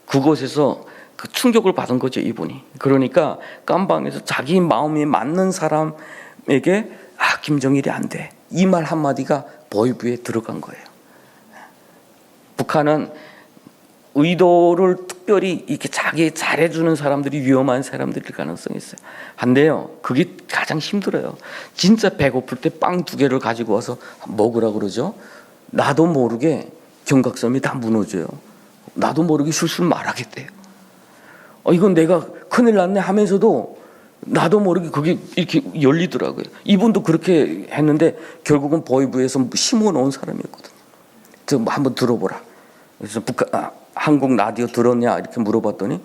그곳에서 그 충격을 받은 거죠, 이분이. 그러니까 깜방에서 자기 마음에 맞는 사람에게 김정일이 안 돼. 이 말 한마디가 보이부에 들어간 거예요. 북한은 의도를 특별히 이렇게 자기 잘해주는 사람들이 위험한 사람들일 가능성이 있어요. 한데요, 그게 가장 힘들어요. 진짜 배고플 때 빵 2개를 가지고 와서 먹으라 그러죠. 나도 모르게 경각섬이 다 무너져요. 나도 모르게 술술 말하게 돼요. 이건 내가 큰일 났네 하면서도 나도 모르게 그게 이렇게 열리더라고요. 이분도 그렇게 했는데 결국은 보이부에서 심어놓은 사람이었거든요. 저 한번 들어보라. 그래서 한국 라디오 들었냐 이렇게 물어봤더니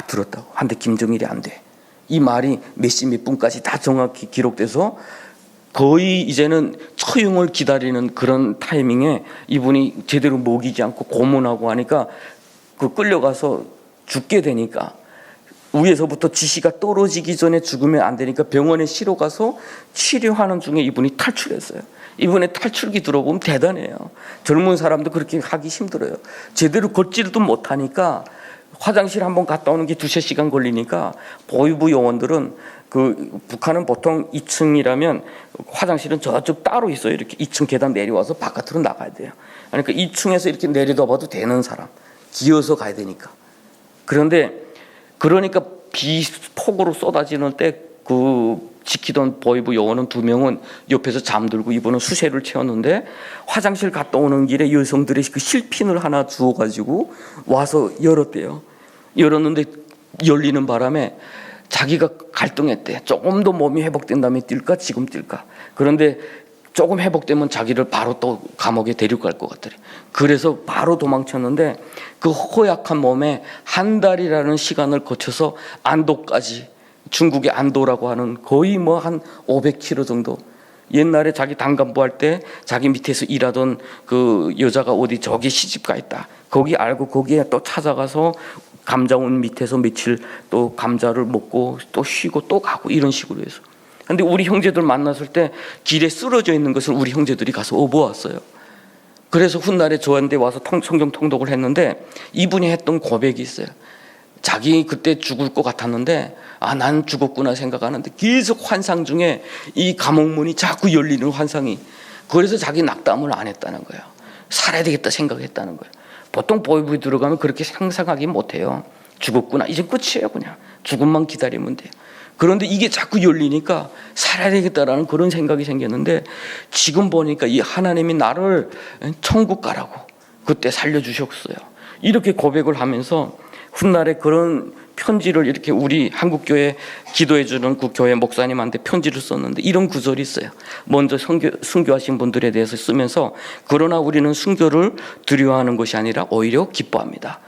들었다고. 한데 김정일이 안 돼. 이 말이 몇 시 몇 분까지 다 정확히 기록돼서 거의 이제는 처형을 기다리는 그런 타이밍에 이분이 제대로 먹이지 않고 고문하고 하니까 그 끌려가서 죽게 되니까 위에서부터 지시가 떨어지기 전에 죽으면 안 되니까 병원에 실어 가서 치료하는 중에 이분이 탈출했어요. 이분의 탈출기 들어보면 대단해요. 젊은 사람도 그렇게 하기 힘들어요. 제대로 걷지도 못하니까 화장실 한번 갔다 오는 게 2-3시간 걸리니까 보위부 요원들은 그 북한은 보통 2층이라면 화장실은 저쪽 따로 있어요. 이렇게 2층 계단 내려와서 바깥으로 나가야 돼요. 그러니까 2층에서 이렇게 내려다봐도 되는 사람 기어서 가야 되니까. 그러니까 비폭으로 쏟아지는 때 그 지키던 보위부 요원은 2명은 옆에서 잠들고 이분은 수세를 채웠는데 화장실 갔다 오는 길에 여성들의 그 실핀을 하나 주워가지고 와서 열었대요. 열었는데 열리는 바람에 자기가 갈등했대. 조금 더 몸이 회복된 다음에 뛸까 지금 뛸까. 그런데 조금 회복되면 자기를 바로 또 감옥에 데리고 갈 것 같더래. 그래서 바로 도망쳤는데 그 허약한 몸에 한 달이라는 시간을 거쳐서 안도까지, 중국의 안도라고 하는 거의 뭐 한 500km 정도. 옛날에 자기 당간부 할 때 자기 밑에서 일하던 그 여자가 어디 저기 시집가 있다. 거기 알고 거기에 또 찾아가서 감자원 밑에서 며칠 또 감자를 먹고 또 쉬고 또 가고 이런 식으로 해서. 근데 우리 형제들 만났을 때 길에 쓰러져 있는 것을 우리 형제들이 가서 업어왔어요. 그래서 훗날에 저한테 와서 성경 통독을 했는데 이분이 했던 고백이 있어요. 자기 그때 죽을 것 같았는데 난 죽었구나 생각하는데 계속 환상 중에 이 감옥문이 자꾸 열리는 환상이. 그래서 자기 낙담을 안 했다는 거예요. 살아야 되겠다 생각했다는 거예요. 보통 보이부에 들어가면 그렇게 상상하기 못해요. 죽었구나, 이제 끝이에요. 그냥 죽음만 기다리면 돼요. 그런데 이게 자꾸 열리니까 살아야 되겠다라는 그런 생각이 생겼는데, 지금 보니까 이 하나님이 나를 천국 가라고 그때 살려주셨어요. 이렇게 고백을 하면서 훗날에 그런 편지를 이렇게 우리 한국교회 기도해주는 그 교회 목사님한테 편지를 썼는데 이런 구절이 있어요. 먼저 순교하신 분들에 대해서 쓰면서, 그러나 우리는 순교를 두려워하는 것이 아니라 오히려 기뻐합니다.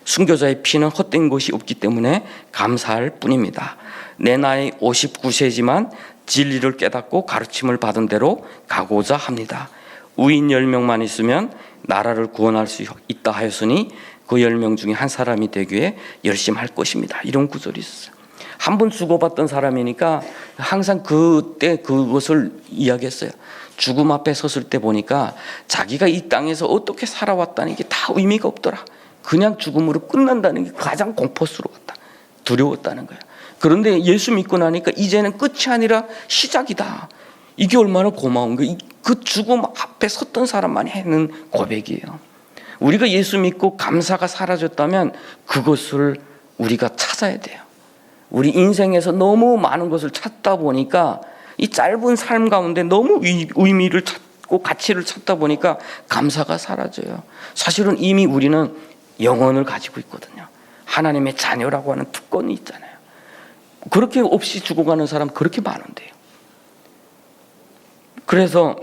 순교자의 피는 헛된 것이 없기 때문에 감사할 뿐입니다. 내 나이 59세지만 진리를 깨닫고 가르침을 받은 대로 가고자 합니다. 우인 10명만 있으면 나라를 구원할 수 있다 하였으니 그 10명 중에 한 사람이 되기에 열심히 할 것입니다. 이런 구절이 있어요. 한 번 죽어봤던 사람이니까 항상 그때 그것을 이야기했어요. 죽음 앞에 섰을 때 보니까 자기가 이 땅에서 어떻게 살아왔다는 게 다 의미가 없더라. 그냥 죽음으로 끝난다는 게 가장 공포스러웠다. 두려웠다는 거예요. 그런데 예수 믿고 나니까 이제는 끝이 아니라 시작이다. 이게 얼마나 고마운 거예요. 그 죽음 앞에 섰던 사람만이 하는 고백이에요. 우리가 예수 믿고 감사가 사라졌다면 그것을 우리가 찾아야 돼요. 우리 인생에서 너무 많은 것을 찾다 보니까 이 짧은 삶 가운데 너무 의미를 찾고 가치를 찾다 보니까 감사가 사라져요. 사실은 이미 우리는 영혼을 가지고 있거든요. 하나님의 자녀라고 하는 특권이 있잖아요. 그렇게 없이 죽어가는 사람 그렇게 많은데요. 그래서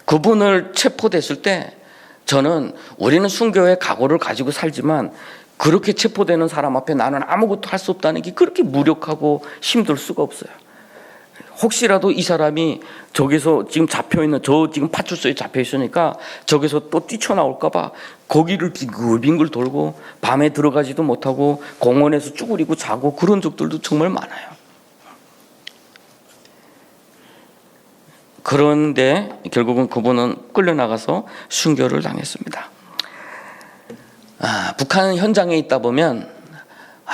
그분을 체포됐을 때 저는, 우리는 순교의 각오를 가지고 살지만 그렇게 체포되는 사람 앞에 나는 아무것도 할 수 없다는 게 그렇게 무력하고 힘들 수가 없어요. 혹시라도 이 사람이 저기서 지금 잡혀있는, 저 지금 파출소에 잡혀있으니까 저기서 또 뛰쳐나올까 봐 거기를 빙글빙글 돌고 밤에 들어가지도 못하고 공원에서 쭈그리고 자고 그런 적들도 정말 많아요. 그런데 결국은 그분은 끌려나가서 순교를 당했습니다. 북한 현장에 있다 보면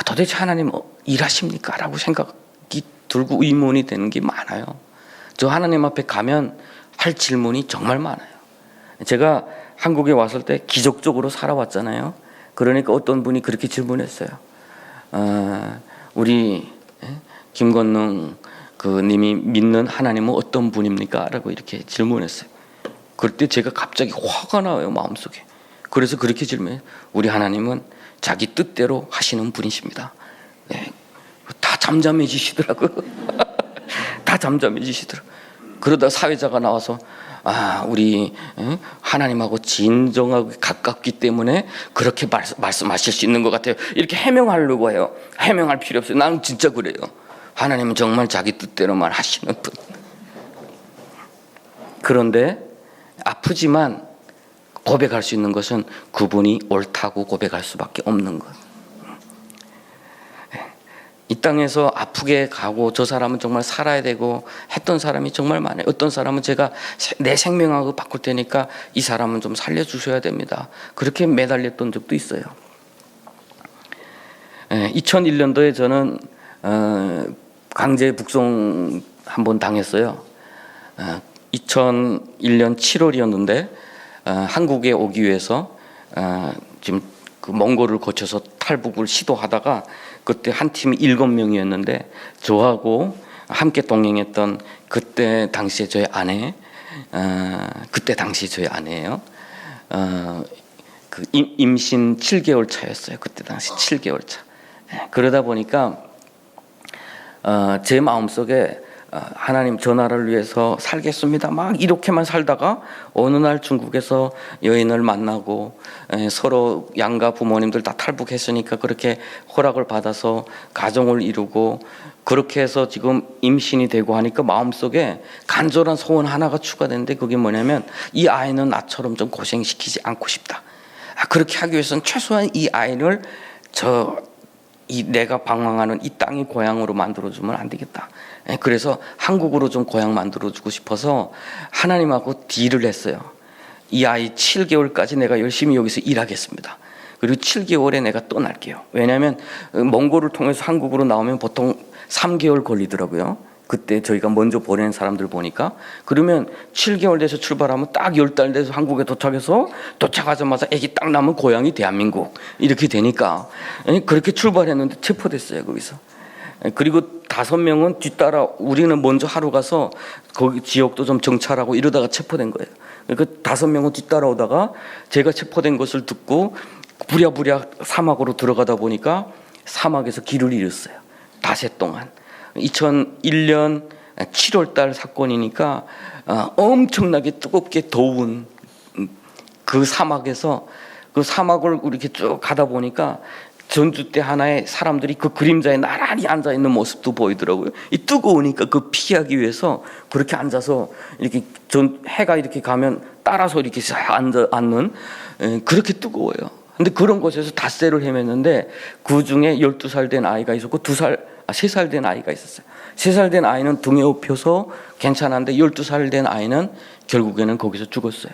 도대체 하나님 일하십니까? 라고 생각이 들고 의문이 되는 게 많아요. 저 하나님 앞에 가면 할 질문이 정말 많아요. 제가 한국에 왔을 때 기적적으로 살아왔잖아요. 그러니까 어떤 분이 그렇게 질문했어요. 우리 김건능 그 님이 믿는 하나님은 어떤 분입니까? 라고 이렇게 질문했어요. 그때 제가 갑자기 화가 나요, 마음속에. 그래서 그렇게 질문해요. 우리 하나님은 자기 뜻대로 하시는 분이십니다. 네. 다 잠잠해지시더라고요. 다 잠잠해지시더라고요. 그러다 사회자가 나와서 우리 하나님하고 진정하고 가깝기 때문에 그렇게 말씀하실 수 있는 것 같아요. 이렇게 해명하려고 해요. 해명할 필요 없어요. 나는 진짜 그래요. 하나님은 정말 자기 뜻대로만 하시는 분. 그런데 아프지만 고백할 수 있는 것은 그분이 옳다고 고백할 수밖에 없는 것. 이 땅에서 아프게 가고 저 사람은 정말 살아야 되고 했던 사람이 정말 많아요. 어떤 사람은 제가 내 생명하고 바꿀 테니까 이 사람은 좀 살려주셔야 됩니다. 그렇게 매달렸던 적도 있어요. 2001년도에 저는 강제 북송 한번 당했어요. 2001년 7월이었는데 한국에 오기 위해서 지금 그 몽골을 거쳐서 탈북을 시도하다가 그때 한 팀이 7명이었는데 저하고 함께 동행했던 그때 당시에 저희 아내, 그때 당시 저희 아내예요. 그 임신 7개월 차였어요. 그때 당시 7개월 차. 그러다 보니까 제 마음속에 하나님 저 나라를 위해서 살겠습니다. 막 이렇게만 살다가 어느 날 중국에서 여인을 만나고 서로 양가 부모님들 다 탈북했으니까 그렇게 허락을 받아서 가정을 이루고 그렇게 해서 지금 임신이 되고 하니까 마음속에 간절한 소원 하나가 추가되는데 그게 뭐냐면 이 아이는 나처럼 좀 고생시키지 않고 싶다. 그렇게 하기 위해서는 최소한 이 아이를 내가 방황하는 이 땅이 고향으로 만들어주면 안 되겠다. 그래서 한국으로 좀 고향 만들어주고 싶어서 하나님하고 딜을 했어요. 이 아이 7개월까지 내가 열심히 여기서 일하겠습니다. 그리고 7개월에 내가 떠날게요. 왜냐하면 몽골을 통해서 한국으로 나오면 보통 3개월 걸리더라고요. 그때 저희가 먼저 보낸 사람들 보니까. 그러면 7개월 돼서 출발하면 딱 10달 돼서 한국에 도착해서 도착하자마자 애기 딱 낳으면 고향이 대한민국 이렇게 되니까 그렇게 출발했는데 체포됐어요 거기서. 그리고 5명은 뒤따라 우리는 먼저 하러 가서 거기 지역도 좀 정찰하고 이러다가 체포된 거예요. 그러니까 5명은 뒤따라오다가 제가 체포된 것을 듣고 부랴부랴 사막으로 들어가다 보니까 사막에서 길을 잃었어요. 닷새 동안. 2001년 7월 달 사건이니까 엄청나게 뜨겁게 더운 그 사막에서 그 사막을 이렇게 쭉 가다 보니까 전주 때 하나에 사람들이 그 그림자에 나란히 앉아 있는 모습도 보이더라고요. 이 뜨거우니까 그 피하기 위해서 그렇게 앉아서 이렇게 해가 이렇게 가면 따라서 이렇게 앉는 그렇게 뜨거워요. 근데 그런 곳에서 닷새를 헤맸는데 그 중에 12살 된 아이가 있었고 3살 된 아이가 있었어요. 3살 된 아이는 등에 업혀서 괜찮았는데 12살 된 아이는 결국에는 거기서 죽었어요.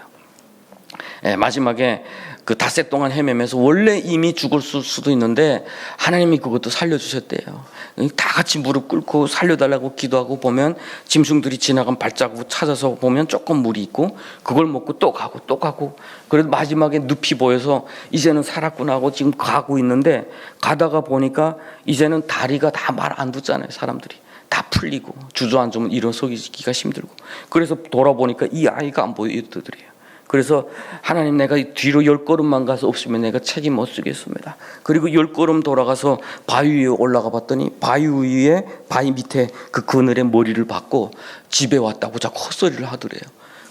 마지막에 그 닷새 동안 헤매면서 원래 이미 죽을 수도 있는데 하나님이 그것도 살려주셨대요. 다 같이 무릎 꿇고 살려달라고 기도하고 보면 짐승들이 지나간 발자국 찾아서 보면 조금 물이 있고 그걸 먹고 또 가고 그래도 마지막에 늪이 보여서 이제는 살았구나 하고 지금 가고 있는데 가다가 보니까 이제는 다리가 다 말 안 듣잖아요. 사람들이 다 풀리고 주저앉으면 일어서기가 힘들고 그래서 돌아보니까 이 아이가 안 보이더래요. 그래서 하나님 내가 뒤로 10걸음만 가서 없으면 내가 책임 못 지겠습니다. 그리고 10걸음 돌아가서 바위 위에 올라가 봤더니 바위 밑에 그 그늘에 머리를 박고 집에 왔다고 자꾸 헛소리를 하더래요.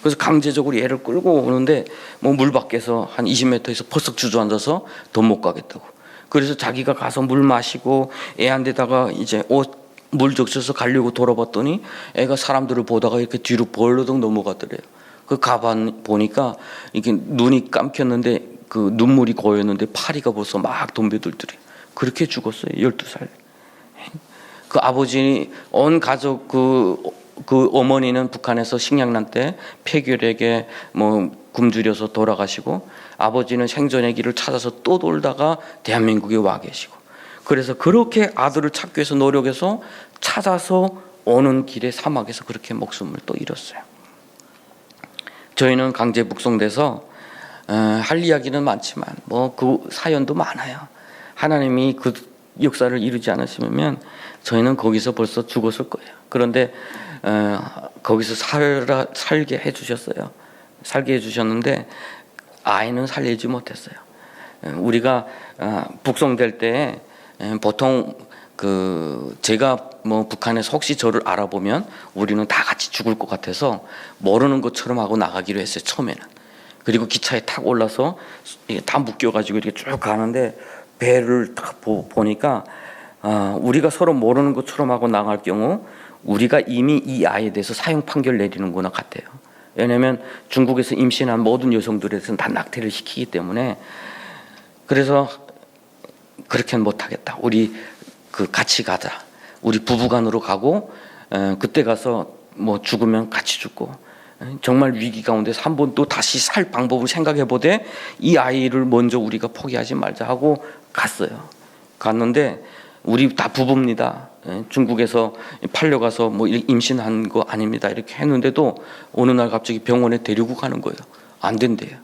그래서 강제적으로 얘를 끌고 오는데 뭐 물 밖에서 한 20m에서 퍼석 주저앉아서 더 못 가겠다고. 그래서 자기가 가서 물 마시고 애한테다가 이제 옷 물 적셔서 가려고 돌아봤더니 애가 사람들을 보다가 이렇게 뒤로 벌러덩 넘어가더래요. 그 가방 보니까 이게 눈이 감겼는데 그 눈물이 고였는데 파리가 벌써 막 덤벼들더래. 그렇게 죽었어요. 12살. 그 아버지 온 가족 그 어머니는 북한에서 식량난 때 폐결핵에 뭐 굶주려서 돌아가시고 아버지는 생존의 길을 찾아서 또 돌다가 대한민국에 와 계시고 그래서 그렇게 아들을 찾기 위해서 노력해서 찾아서 오는 길에 사막에서 그렇게 목숨을 또 잃었어요. 저희는 강제 북송돼서 할 이야기는 많지만 뭐 그 사연도 많아요. 하나님이 그 역사를 이루지 않으시면 저희는 거기서 벌써 죽었을 거예요. 그런데 거기서 살게 해주셨어요. 살게 해주셨는데 아이는 살리지 못했어요. 우리가 북송될 때 보통 제가 뭐 북한에서 혹시 저를 알아보면 우리는 다 같이 죽을 것 같아서 모르는 것처럼 하고 나가기로 했어요. 처음에는. 그리고 기차에 탁 올라서 다 묶여가지고 이렇게 쭉 가는데 배를 딱 보니까 우리가 서로 모르는 것처럼 하고 나갈 경우 우리가 이미 이 아이에 대해서 사형 판결 내리는구나 같아요. 왜냐하면 중국에서 임신한 모든 여성들에 대해서는 다 낙태를 시키기 때문에 그래서 그렇게는 못하겠다. 우리 같이 가자. 우리 부부간으로 가고 그때 가서 뭐 죽으면 같이 죽고 정말 위기 가운데서 한 번 또 다시 살 방법을 생각해보되 이 아이를 먼저 우리가 포기하지 말자 하고 갔어요. 갔는데 우리 다 부부입니다. 중국에서 팔려가서 뭐 임신한 거 아닙니다. 이렇게 했는데도 어느 날 갑자기 병원에 데리고 가는 거예요. 안 된대요.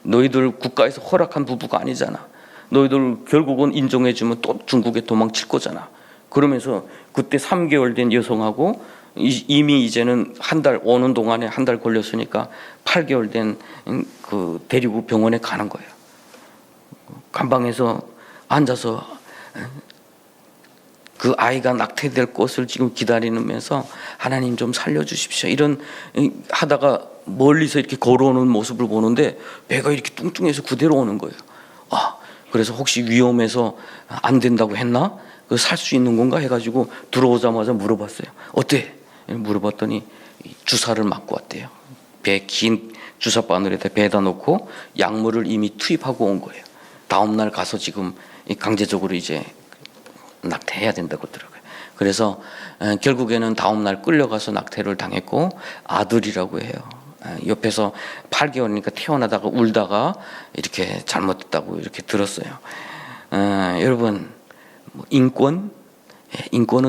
너희들 국가에서 허락한 부부가 아니잖아. 너희들 결국은 인정해주면 또 중국에 도망칠 거잖아. 그러면서 그때 3개월 된 여성하고 이미 이제는 한 달 오는 동안에 한 달 걸렸으니까 8개월 된 그 데리고 병원에 가는 거예요. 간방에서 앉아서 그 아이가 낙태될 것을 지금 기다리면서 하나님 좀 살려주십시오. 이런 하다가 멀리서 이렇게 걸어오는 모습을 보는데 배가 이렇게 뚱뚱해서 그대로 오는 거예요. 그래서 혹시 위험해서 안 된다고 했나? 살 수 있는 건가 해가지고 들어오자마자 물어봤어요. 어때? 물어봤더니 주사를 맞고 왔대요. 배 긴 주사 바늘에다 배에다 놓고 약물을 이미 투입하고 온 거예요. 다음 날 가서 지금 강제적으로 이제 낙태해야 된다고 하더라고요. 그래서 결국에는 다음 날 끌려가서 낙태를 당했고 아들이라고 해요. 옆에서 8개월이니까 태어나다가 울다가 이렇게 잘못됐다고 이렇게 들었어요. 여러분, 뭐 인권은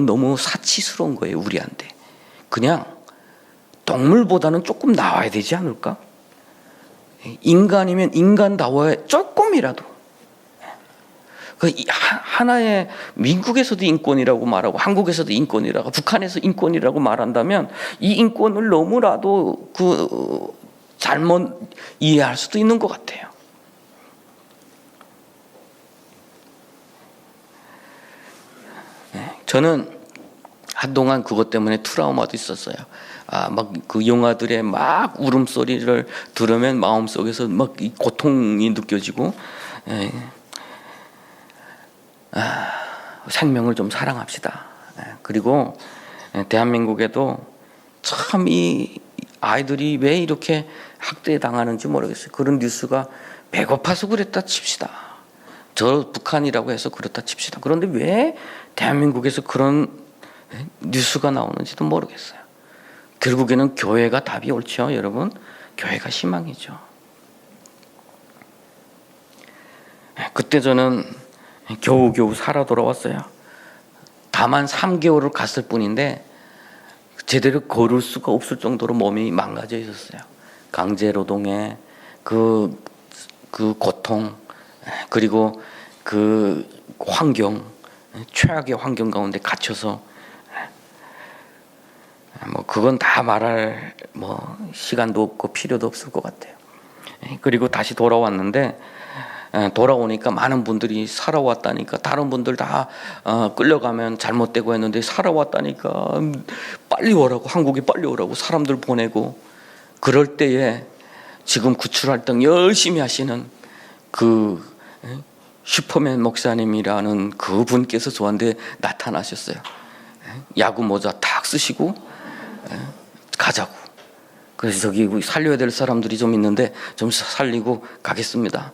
너무 사치스러운 거예요, 우리한테. 그냥 동물보다는 조금 나아야 되지 않을까? 인간이면 인간다워야 조금이라도. 하나의 미국에서도 인권이라고 말하고 한국에서도 인권이라고 북한에서 인권이라고 말한다면 이 인권을 너무나도 잘못 이해할 수도 있는 것 같아요. 저는 한동안 그것 때문에 트라우마도 있었어요. 막 그 영화들의 막 울음소리를 들으면 마음속에서 막 이 고통이 느껴지고, 생명을 좀 사랑합시다. 그리고 대한민국에도 참 이 아이들이 왜 이렇게 학대당하는지 모르겠어요. 그런 뉴스가 배고파서 그랬다 칩시다. 저 북한이라고 해서 그렇다 칩시다. 그런데 왜 대한민국에서 그런 뉴스가 나오는지도 모르겠어요. 결국에는 교회가 답이 옳죠, 여러분. 교회가 희망이죠. 그때 저는 겨우겨우 살아 돌아왔어요. 다만 3개월을 갔을 뿐인데 제대로 걸을 수가 없을 정도로 몸이 망가져 있었어요. 강제노동에 그 고통, 그리고 그 환경, 최악의 환경 가운데 갇혀서 뭐 그건 다 말할 뭐 시간도 없고 필요도 없을 것 같아요. 그리고 다시 돌아왔는데 돌아오니까 많은 분들이 살아왔다니까, 다른 분들 다 끌려가면 잘못되고 했는데 살아왔다니까 빨리 오라고, 한국에 빨리 오라고 사람들 보내고, 그럴 때에 지금 구출활동 열심히 하시는 그 슈퍼맨 목사님이라는 그분께서 저한테 나타나셨어요. 야구 모자 탁 쓰시고 가자고. 그래서 저기 살려야 될 사람들이 좀 있는데 좀 살리고 가겠습니다.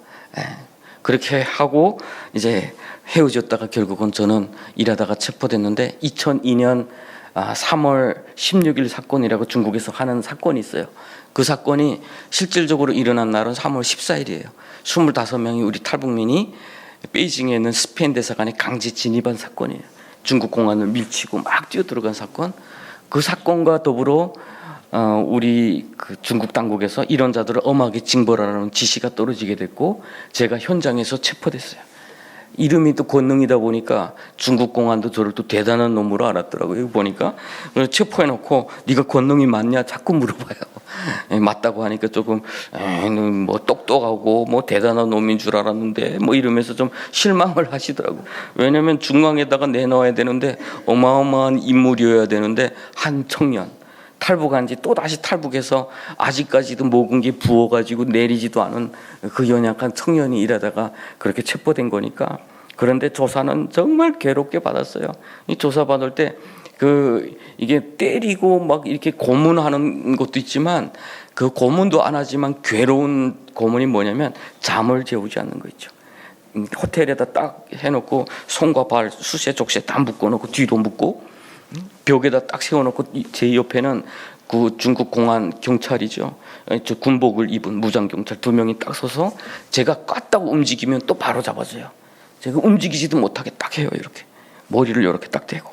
그렇게 하고 이제 헤어졌다가 결국은 저는 일하다가 체포됐는데 2002년 3월 16일 사건이라고 중국에서 하는 사건이 있어요. 그 사건이 실질적으로 일어난 날은 3월 14일이에요. 25명이 우리 탈북민이 베이징에 있는 스페인 대사관에 강제 진입한 사건이에요. 중국 공안을 밀치고 막 뛰어들어간 사건. 그 사건과 더불어 우리 그 중국 당국에서 이런 자들을 엄하게 징벌하라는 지시가 떨어지게 됐고, 제가 현장에서 체포됐어요. 이름이 또 권능이다 보니까 중국 공안도 저를 또 대단한 놈으로 알았더라고요. 보니까 그래서 체포해놓고 네가 권능이 맞냐 자꾸 물어봐요. 맞다고 하니까 조금 뭐 똑똑하고 뭐 대단한 놈인 줄 알았는데 뭐 이러면서 좀 실망을 하시더라고. 왜냐하면 중앙에다가 내놓아야 되는데 어마어마한 인물이어야 되는데 한 청년 탈북한 지 또 다시 탈북해서 아직까지도 목은 게 부어가지고 내리지도 않은 그 연약한 청년이 일하다가 그렇게 체포된 거니까. 그런데 조사는 정말 괴롭게 받았어요. 이 조사 받을 때 이게 때리고 막 이렇게 고문하는 것도 있지만 그 고문도 안 하지만 괴로운 고문이 뭐냐면 잠을 재우지 않는 거 있죠. 호텔에다 딱 해놓고 손과 발 수세 족쇄 다 묶어놓고 뒤도 묶고 벽에다 딱 세워놓고 제 옆에는 그 중국 공안 경찰이죠. 저 군복을 입은 무장 경찰 2명이 딱 서서 제가 깠다고 움직이면 또 바로 잡아줘요. 제가 움직이지도 못하게 딱 해요. 이렇게 머리를 이렇게 딱 대고.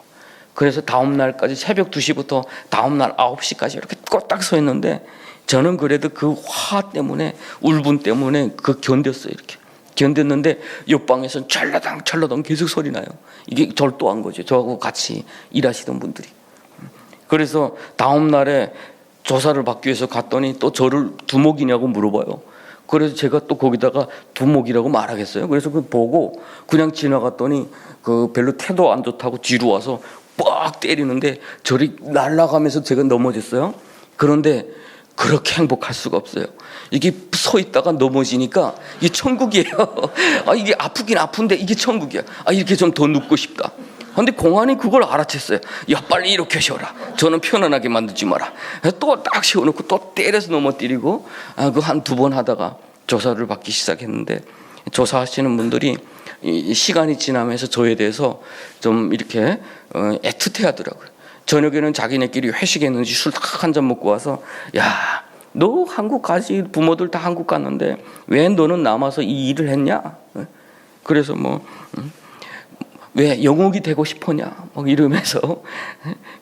그래서 다음 날까지 새벽 2시부터 다음 날 9시까지 이렇게 꽉딱 서 있는데 저는 그래도 그 화 때문에, 울분 때문에 견뎠어요. 이렇게 견뎠는데 옆방에서는 찰라당 계속 소리 나요. 이게 절도한 거죠. 저하고 같이 일하시던 분들이. 그래서 다음 날에 조사를 받기 위해서 갔더니 또 저를 두목이냐고 물어봐요. 그래서 제가 또 거기다가 두목이라고 말하겠어요. 그래서 그 보고 그냥 지나갔더니 그 별로 태도 안 좋다고 뒤로 와서 빡 때리는데 저리 날아가면서 제가 넘어졌어요. 그런데 그렇게 행복할 수가 없어요. 이게 서 있다가 넘어지니까 이게 천국이에요. 이게 아프긴 아픈데 이게 천국이야. 이렇게 좀 더 눕고 싶다. 근데 공안이 그걸 알아챘어요. 야, 빨리 이렇게 쉬어라. 저는 편안하게 만들지 마라. 또 딱 세워놓고 또 때려서 넘어뜨리고, 그 한 2번 하다가 조사를 받기 시작했는데, 조사하시는 분들이 이 시간이 지나면서 저에 대해서 좀 이렇게 애틋해하더라고요. 저녁에는 자기네끼리 회식했는지 술 딱 한 잔 먹고 와서 야, 너 한국 가지, 부모들 다 한국 갔는데 왜 너는 남아서 이 일을 했냐? 그래서 왜 영웅이 되고 싶었냐? 막 이러면서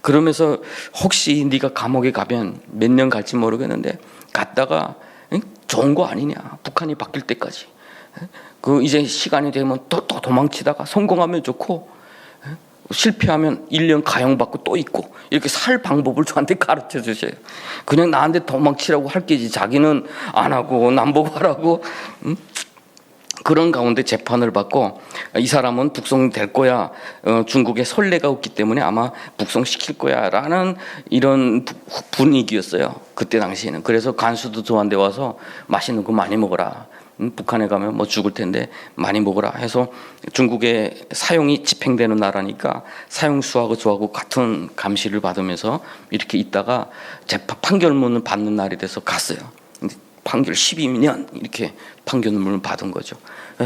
그러면서 혹시 네가 감옥에 가면 몇 년 갈지 모르겠는데 갔다가 좋은 거 아니냐? 북한이 바뀔 때까지. 그 이제 시간이 되면 또 도망치다가 성공하면 좋고 실패하면 1년 가형받고 또 있고 이렇게 살 방법을 저한테 가르쳐 주세요. 그냥 나한테 도망치라고 할 게지 자기는 안 하고 남보고 하라고. 그런 가운데 재판을 받고 이 사람은 북송될 거야. 중국에 선례가 없기 때문에 아마 북송시킬 거야 라는 이런 분위기였어요. 그때 당시에는. 그래서 간수도 저한테 와서 맛있는 거 많이 먹어라. 북한에 가면 뭐 죽을 텐데 많이 먹어라 해서 중국의 사형이 집행되는 나라니까 사형수하고 저하고 같은 감시를 받으면서 이렇게 있다가 재판 판결문을 받는 날이 돼서 갔어요. 근데 판결 12년 이렇게 판결문을 받은 거죠.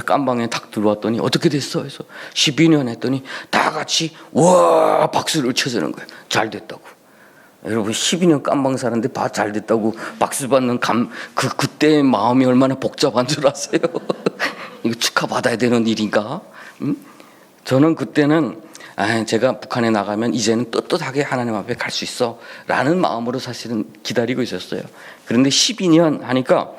깜방에 딱 들어왔더니 어떻게 됐어? 해서 12년 했더니 다 같이 와 박수를 쳐주는 거예요. 잘 됐다고. 여러분 12년 깜방 사는데 잘 됐다고 박수 받는 그때의 마음이 얼마나 복잡한 줄 아세요? 이거 축하받아야 되는 일인가? 저는 그때는 제가 북한에 나가면 이제는 떳떳하게 하나님 앞에 갈 수 있어 라는 마음으로 사실은 기다리고 있었어요. 그런데 12년 하니까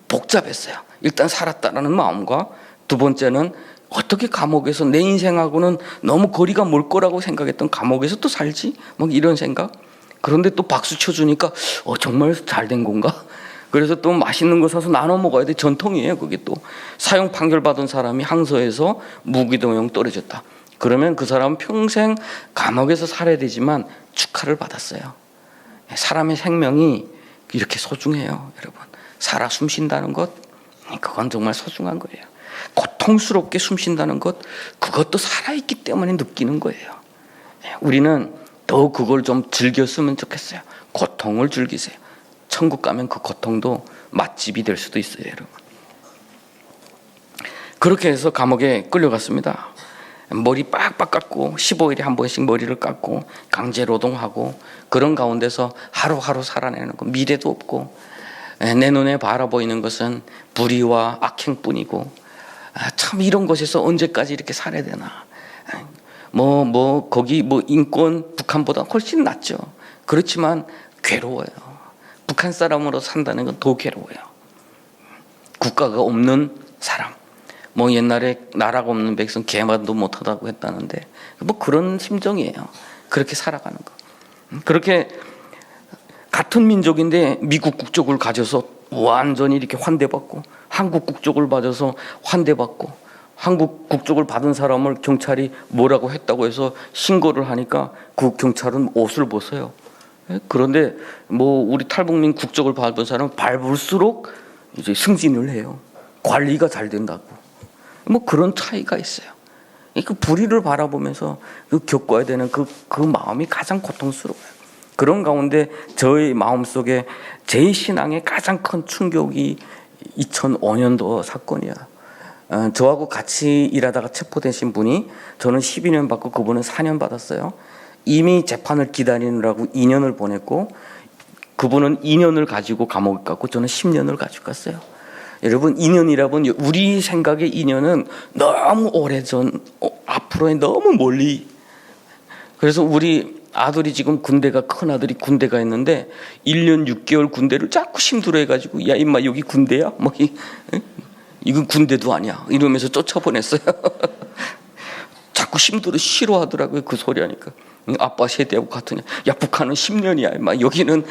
복잡했어요. 일단 살았다라는 마음과 두 번째는 어떻게 감옥에서 내 인생하고는 너무 거리가 멀 거라고 생각했던 감옥에서 또 살지? 막 이런 생각. 그런데 또 박수 쳐주니까 정말 잘 된 건가? 그래서 또 맛있는 거 사서 나눠 먹어야 돼. 전통이에요. 그게 또 사형 판결 받은 사람이 항소해서 무기동용 떨어졌다. 그러면 그 사람은 평생 감옥에서 살아야 되지만 축하를 받았어요. 사람의 생명이 이렇게 소중해요. 여러분 살아 숨쉰다는 것 그건 정말 소중한 거예요. 고통스럽게 숨쉰다는 것 그것도 살아있기 때문에 느끼는 거예요. 우리는 더 그걸 좀 즐겼으면 좋겠어요. 고통을 즐기세요. 천국 가면 그 고통도 맛집이 될 수도 있어요. 여러분 그렇게 해서 감옥에 끌려갔습니다. 머리 빡빡 깎고 15일에 한 번씩 머리를 깎고 강제 노동하고 그런 가운데서 하루하루 살아내는 거 미래도 없고 내 눈에 바라보이는 것은 불의와 악행뿐이고 참 이런 곳에서 언제까지 이렇게 살아야 되나. 거기 인권 북한보다 훨씬 낫죠. 그렇지만 괴로워요. 북한 사람으로 산다는 건 더 괴로워요. 국가가 없는 사람. 옛날에 나라가 없는 백성 개만도 못하다고 했다는데 그런 심정이에요. 그렇게 살아가는 거. 그렇게 같은 민족인데 미국 국적을 가져서 완전히 이렇게 환대받고 한국 국적을 받아서 환대받고 한국 국적을 받은 사람을 경찰이 뭐라고 했다고 해서 신고를 하니까 그 경찰은 옷을 벗어요. 그런데 우리 탈북민 국적을 받은 사람은 밟을수록 이제 승진을 해요. 관리가 잘 된다고. 그런 차이가 있어요. 그 불의를 바라보면서 겪어야 되는 그 마음이 가장 고통스러워요. 그런 가운데 저의 마음속에 제 신앙의 가장 큰 충격이 2005년도 사건이야. 저하고 같이 일하다가 체포되신 분이 저는 12년 받고 그분은 4년 받았어요. 이미 재판을 기다리느라고 2년을 보냈고 그분은 2년을 가지고 감옥에 갔고 저는 10년을 가지고 갔어요. 여러분 2년이라면 우리 생각의 2년은 너무 오래전 앞으로에 너무 멀리. 그래서 우리 아들이 지금 군대가 큰 아들이 군대가 있는데 1년 6개월 군대를 자꾸 힘들어해가지고 야 임마 여기 군대야? 이건 군대도 아니야 이러면서 쫓아보냈어요. 자꾸 힘들어 싫어하더라고요. 그 소리 하니까. 아빠 세대하고 같으냐. 야 북한은 10년이야 임마 여기는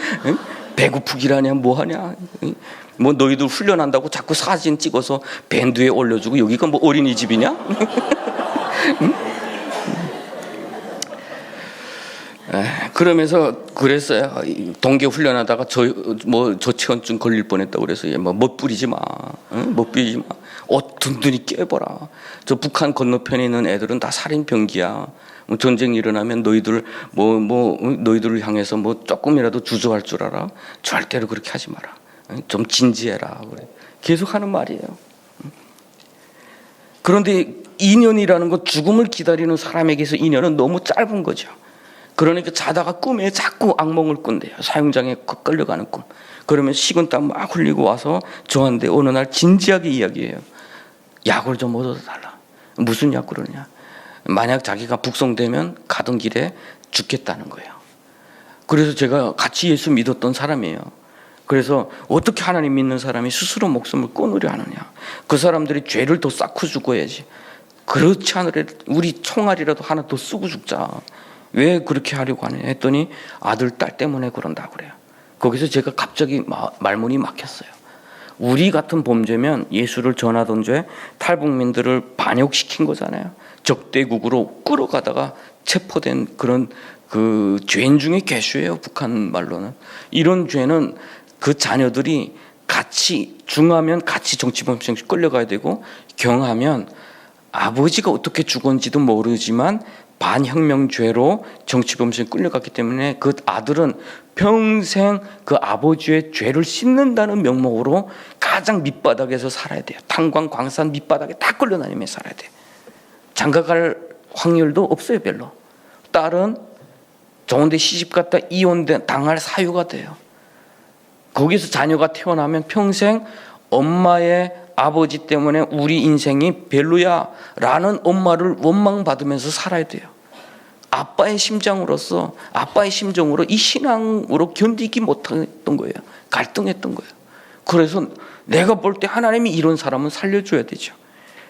배고프기라냐 뭐하냐. 너희들 훈련한다고 자꾸 사진 찍어서 밴드에 올려주고 여기가 어린이집이냐? 그러면서 그랬어요. 동계 훈련하다가 저체온증 걸릴 뻔했다고 그래서 멋 부리지 마, 멋 부리지 마. 옷 든든히 깨버라. 저 북한 건너편에 있는 애들은 다 살인 병기야. 전쟁이 일어나면 너희들 너희들을 향해서 조금이라도 주저할 줄 알아. 절대로 그렇게 하지 마라. 좀 진지해라. 그래. 계속 하는 말이에요. 그런데 인연이라는 것, 죽음을 기다리는 사람에게서 인연은 너무 짧은 거죠. 그러니까 자다가 꿈에 자꾸 악몽을 꾼대요. 사형장에 끌려가는 꿈. 그러면 식은땀 막 흘리고 와서 저한테 어느 날 진지하게 이야기해요. 약을 좀 얻어서 달라. 무슨 약 그러냐. 만약 자기가 북송되면 가던 길에 죽겠다는 거예요. 그래서 제가 같이 예수 믿었던 사람이에요. 그래서 어떻게 하나님 믿는 사람이 스스로 목숨을 끊으려 하느냐. 그 사람들이 죄를 더 쌓고 죽어야지. 그렇지 않으래 우리 총알이라도 하나 더 쓰고 죽자. 왜 그렇게 하려고 하느냐 했더니 아들, 딸 때문에 그런다 그래요. 거기서 제가 갑자기 말문이 막혔어요. 우리 같은 범죄면 예수를 전하던 죄 탈북민들을 반역시킨 거잖아요. 적대국으로 끌어가다가 체포된 그런 그 죄인 중에 괴수예요. 북한 말로는. 이런 죄는 그 자녀들이 같이 중하면 같이 정치범죄 끌려가야 되고 경하면 아버지가 어떻게 죽었는지도 모르지만 반혁명죄로 정치범죄에 끌려갔기 때문에 그 아들은 평생 그 아버지의 죄를 씻는다는 명목으로 가장 밑바닥에서 살아야 돼요. 탄광, 광산 밑바닥에 다 끌려다니며 살아야 돼요. 장가갈 확률도 없어요. 별로. 딸은 좋은데 시집갔다 이혼당할 사유가 돼요. 거기서 자녀가 태어나면 평생 엄마의 아버지 때문에 우리 인생이 별로야 라는 엄마를 원망받으면서 살아야 돼요. 아빠의 심정으로 이 신앙으로 견디기 못했던 거예요. 갈등했던 거예요. 그래서 내가 볼 때 하나님이 이런 사람은 살려줘야 되죠.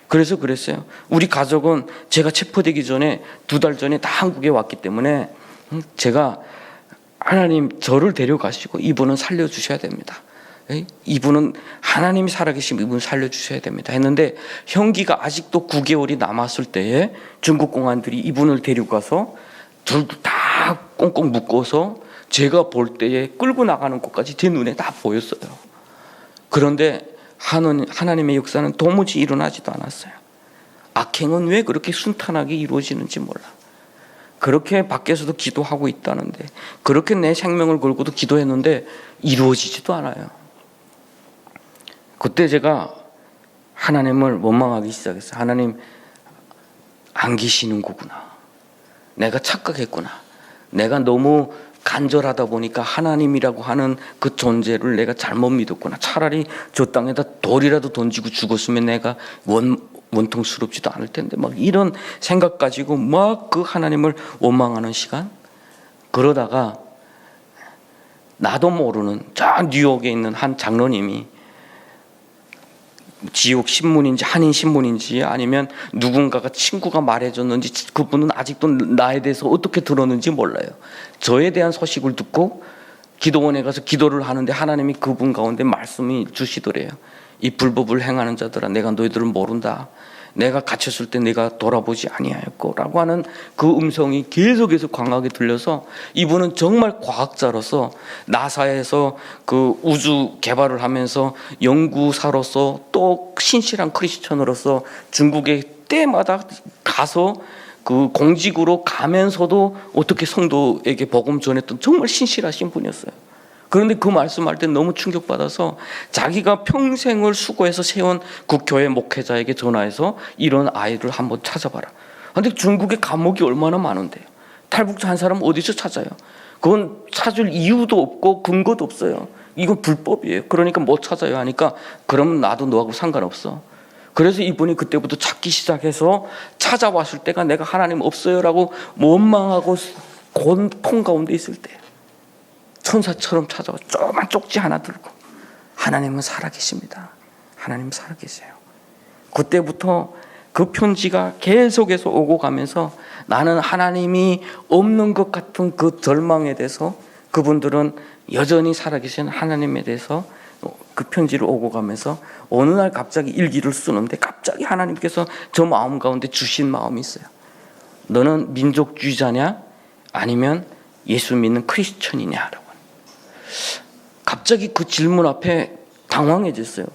그래서 그랬어요. 우리 가족은 제가 체포되기 전에 2달 전에 다 한국에 왔기 때문에 제가 하나님 저를 데려가시고 이분은 살려주셔야 됩니다. 이분은 하나님이 살아계신 이분 살려주셔야 됩니다 했는데 형기가 아직도 9개월이 남았을 때에 중국 공안들이 이분을 데려가서 둘 다 꽁꽁 묶어서 제가 볼 때에 끌고 나가는 것까지 제 눈에 다 보였어요. 그런데 하나님의 역사는 도무지 일어나지도 않았어요. 악행은 왜 그렇게 순탄하게 이루어지는지 몰라. 그렇게 밖에서도 기도하고 있다는데 그렇게 내 생명을 걸고도 기도했는데 이루어지지도 않아요. 그때 제가 하나님을 원망하기 시작했어요. 하나님 안 계시는 거구나. 내가 착각했구나. 내가 너무 간절하다 보니까 하나님이라고 하는 그 존재를 내가 잘못 믿었구나. 차라리 저 땅에다 돌이라도 던지고 죽었으면 내가 원통스럽지도 않을 텐데 막 이런 생각 가지고 막 그 하나님을 원망하는 시간. 그러다가 나도 모르는 저 뉴욕에 있는 한 장로님이 지옥 신문인지 한인 신문인지 아니면 누군가가 친구가 말해줬는지 그분은 아직도 나에 대해서 어떻게 들었는지 몰라요. 저에 대한 소식을 듣고 기도원에 가서 기도를 하는데 하나님이 그분 가운데 말씀이 주시더래요. 이 불법을 행하는 자들아 내가 너희들을 모른다. 내가 갇혔을 때 내가 돌아보지 아니하였고 라고 하는 그 음성이 계속해서 강하게 들려서 이분은 정말 과학자로서 나사에서 그 우주 개발을 하면서 연구사로서 또 신실한 크리스천으로서 중국에 때마다 가서 그 공직으로 가면서도 어떻게 성도에게 복음 전했던 정말 신실하신 분이었어요. 그런데 그 말씀할 때 너무 충격받아서 자기가 평생을 수고해서 세운 그 교회 목회자에게 전화해서 이런 아이를 한번 찾아봐라. 그런데 중국에 감옥이 얼마나 많은데요. 탈북자 한 사람 어디서 찾아요? 그건 찾을 이유도 없고 근거도 없어요. 이건 불법이에요. 그러니까 못 찾아요 하니까 그러면 나도 너하고 상관없어. 그래서 이분이 그때부터 찾기 시작해서 찾아왔을 때가 내가 하나님 없어요라고 원망하고 고통 가운데 있을 때 천사처럼 찾아와 조그만 쪽지 하나 들고 하나님은 살아계십니다. 하나님 살아계세요. 그때부터 그 편지가 계속해서 오고 가면서 나는 하나님이 없는 것 같은 그 절망에 대해서 그분들은 여전히 살아계신 하나님에 대해서 그 편지를 오고 가면서 어느 날 갑자기 일기를 쓰는데 갑자기 하나님께서 저 마음 가운데 주신 마음이 있어요. 너는 민족주의자냐 아니면 예수 믿는 크리스천이냐라고. 갑자기 그 질문 앞에 당황해졌어요.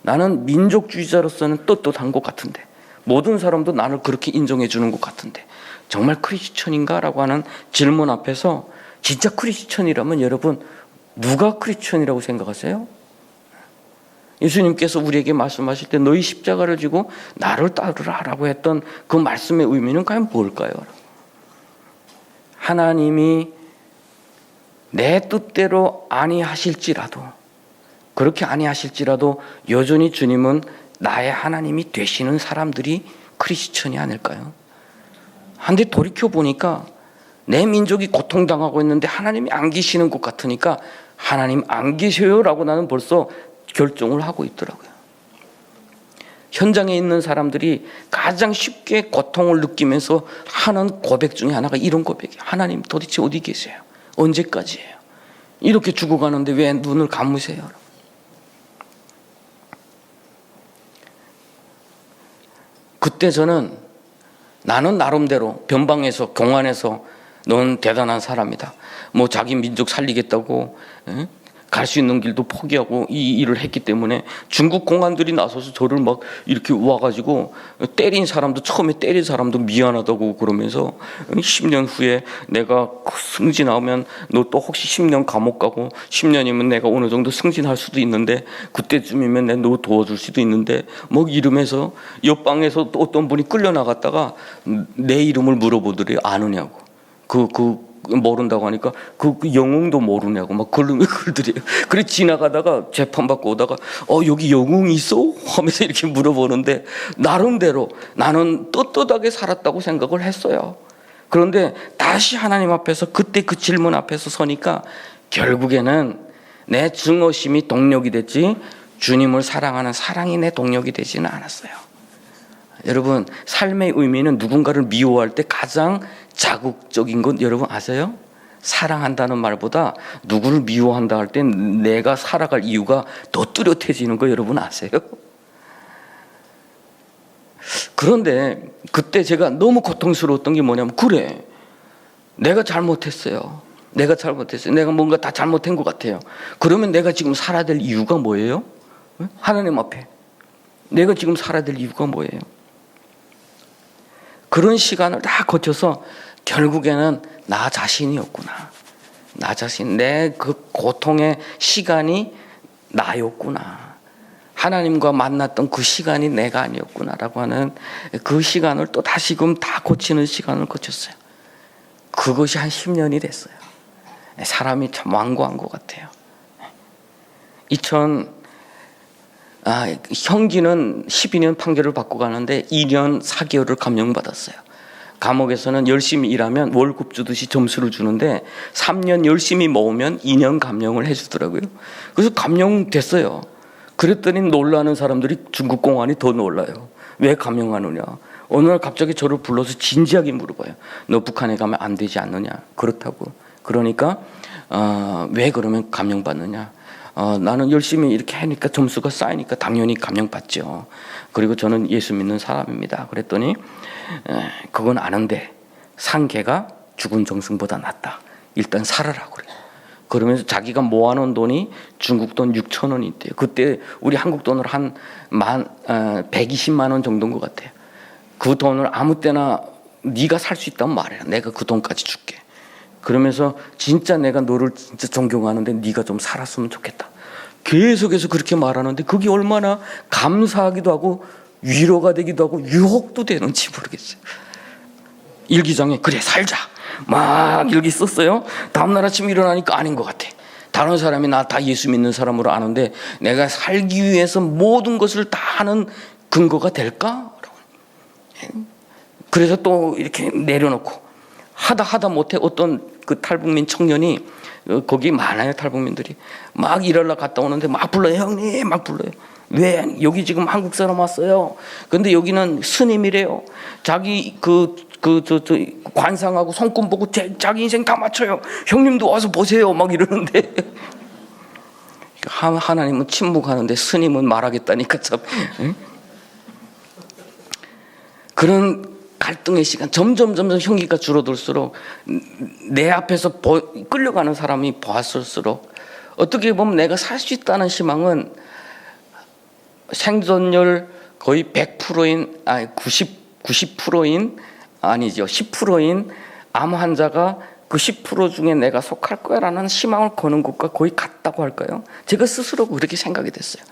나는 민족주의자로서는 떳떳한 것 같은데 모든 사람도 나를 그렇게 인정해 주는 것 같은데 정말 크리스천인가? 라고 하는 질문 앞에서 진짜 크리스천이라면 여러분 누가 크리스천이라고 생각하세요? 예수님께서 우리에게 말씀하실 때 너희 십자가를 지고 나를 따르라라고 했던 그 말씀의 의미는 과연 뭘까요? 하나님이 내 뜻대로 아니하실지라도, 그렇게 아니하실지라도 여전히 주님은 나의 하나님이 되시는 사람들이 크리스천이 아닐까요? 한데 돌이켜 보니까 내 민족이 고통당하고 있는데 하나님이 안 계시는 것 같으니까 하나님 안 계셔요라고 나는 벌써 결정을 하고 있더라고요. 현장에 있는 사람들이 가장 쉽게 고통을 느끼면서 하는 고백 중에 하나가 이런 고백이에요. 하나님 도대체 어디 계세요? 언제까지예요? 이렇게 죽어가는데 왜 눈을 감으세요? 그때 저는 나는 나름대로 변방에서 공안에서 넌 대단한 사람이다. 뭐 자기 민족 살리겠다고 갈 수 있는 길도 포기하고 이 일을 했기 때문에 중국 공안들이 나서서 저를 막 이렇게 와가지고 때린 사람도, 처음에 때린 사람도 미안하다고 그러면서 10년 후에 내가 승진하면 너 또 혹시 10년 감옥 가고 10년이면 내가 어느 정도 승진할 수도 있는데 그때쯤이면 내가 너 도와줄 수도 있는데 뭐 이러면서 옆방에서 또 어떤 분이 끌려나갔다가 내 이름을 물어보더래요. 아느냐고. 모른다고 하니까 그 영웅도 모르냐고 막 그러더래요. 그래 지나가다가 재판받고 오다가 여기 영웅이 있어? 하면서 이렇게 물어보는데 나름대로 나는 떳떳하게 살았다고 생각을 했어요. 그런데 다시 하나님 앞에서 그때 그 질문 앞에서 서니까 결국에는 내 증오심이 동력이 됐지 주님을 사랑하는 사랑이 내 동력이 되지는 않았어요. 여러분, 삶의 의미는 누군가를 미워할 때 가장 자극적인 건 여러분 아세요? 사랑한다는 말보다 누구를 미워한다 할 때 내가 살아갈 이유가 더 뚜렷해지는 거 여러분 아세요? 그런데 그때 제가 너무 고통스러웠던 게 뭐냐면 그래, 내가 잘못했어요. 내가 뭔가 다 잘못한 것 같아요. 그러면 내가 지금 살아야 될 이유가 뭐예요? 하나님 앞에 내가 지금 살아야 될 이유가 뭐예요? 그런 시간을 다 거쳐서 결국에는 나 자신이었구나. 나 자신, 내 그 고통의 시간이 나였구나. 하나님과 만났던 그 시간이 내가 아니었구나라고 하는 그 시간을 또 다시금 다 고치는 시간을 거쳤어요. 그것이 한 10년이 됐어요. 사람이 참 완고한 것 같아요. 형기는 12년 판결을 받고 가는데 2년 4개월을 감형받았어요. 감옥에서는 열심히 일하면 월급 주듯이 점수를 주는데 3년 열심히 모으면 2년 감형을 해주더라고요. 그래서 감형됐어요. 그랬더니 놀라는 사람들이 중국 공안이 더 놀라요. 왜 감형하느냐. 어느 날 갑자기 저를 불러서 진지하게 물어봐요. 너 북한에 가면 안 되지 않느냐. 그렇다고. 그러니까 왜 그러면 감형받느냐. 나는 열심히 이렇게 하니까 점수가 쌓이니까 당연히 감형받죠. 그리고 저는 예수 믿는 사람입니다. 그랬더니 그건 아는데 산 개가 죽은 정승보다 낫다. 일단 살아라 그래요. 그러면서 자기가 모아놓은 돈이 중국 돈 6,000원이 있대요. 그때 우리 한국 돈으로 한 120만 원 정도인 것 같아요. 그 돈을 아무 때나 네가 살 수 있다면 말해라. 내가 그 돈까지 줄게. 그러면서 진짜 내가 너를 진짜 존경하는데 네가 좀 살았으면 좋겠다. 계속해서 그렇게 말하는데 그게 얼마나 감사하기도 하고 위로가 되기도 하고 유혹도 되는지 모르겠어요. 일기장에 그래 살자 막 일기 썼어요. 다음날 아침 일어나니까 아닌 것 같아. 다른 사람이 나 다 예수 믿는 사람으로 아는데 내가 살기 위해서 모든 것을 다 하는 근거가 될까? 그래서 또 이렇게 내려놓고 하다 못해 어떤 그 탈북민 청년이 거기 많아요. 탈북민들이 막 일하러 갔다 오는데 막 불러요. 형님 막 불러요. 왜 여기 지금 한국 사람 왔어요. 근데 여기는 스님이래요. 자기 저 관상하고 손금 보고 자기 인생 다 맞춰요. 형님도 와서 보세요. 막 이러는데 하나님은 침묵하는데 스님은 말하겠다니까 참. 그런 갈등의 시간 점점 형기가 줄어들수록 내 앞에서 끌려가는 사람이 보았을수록 어떻게 보면 내가 살 수 있다는 희망은 생존율 거의 100%인 90%인 아니죠 10%인 암 환자가 그 10% 중에 내가 속할 거야라는 희망을 거는 것과 거의 같다고 할까요? 제가 스스로 그렇게 생각이 됐어요.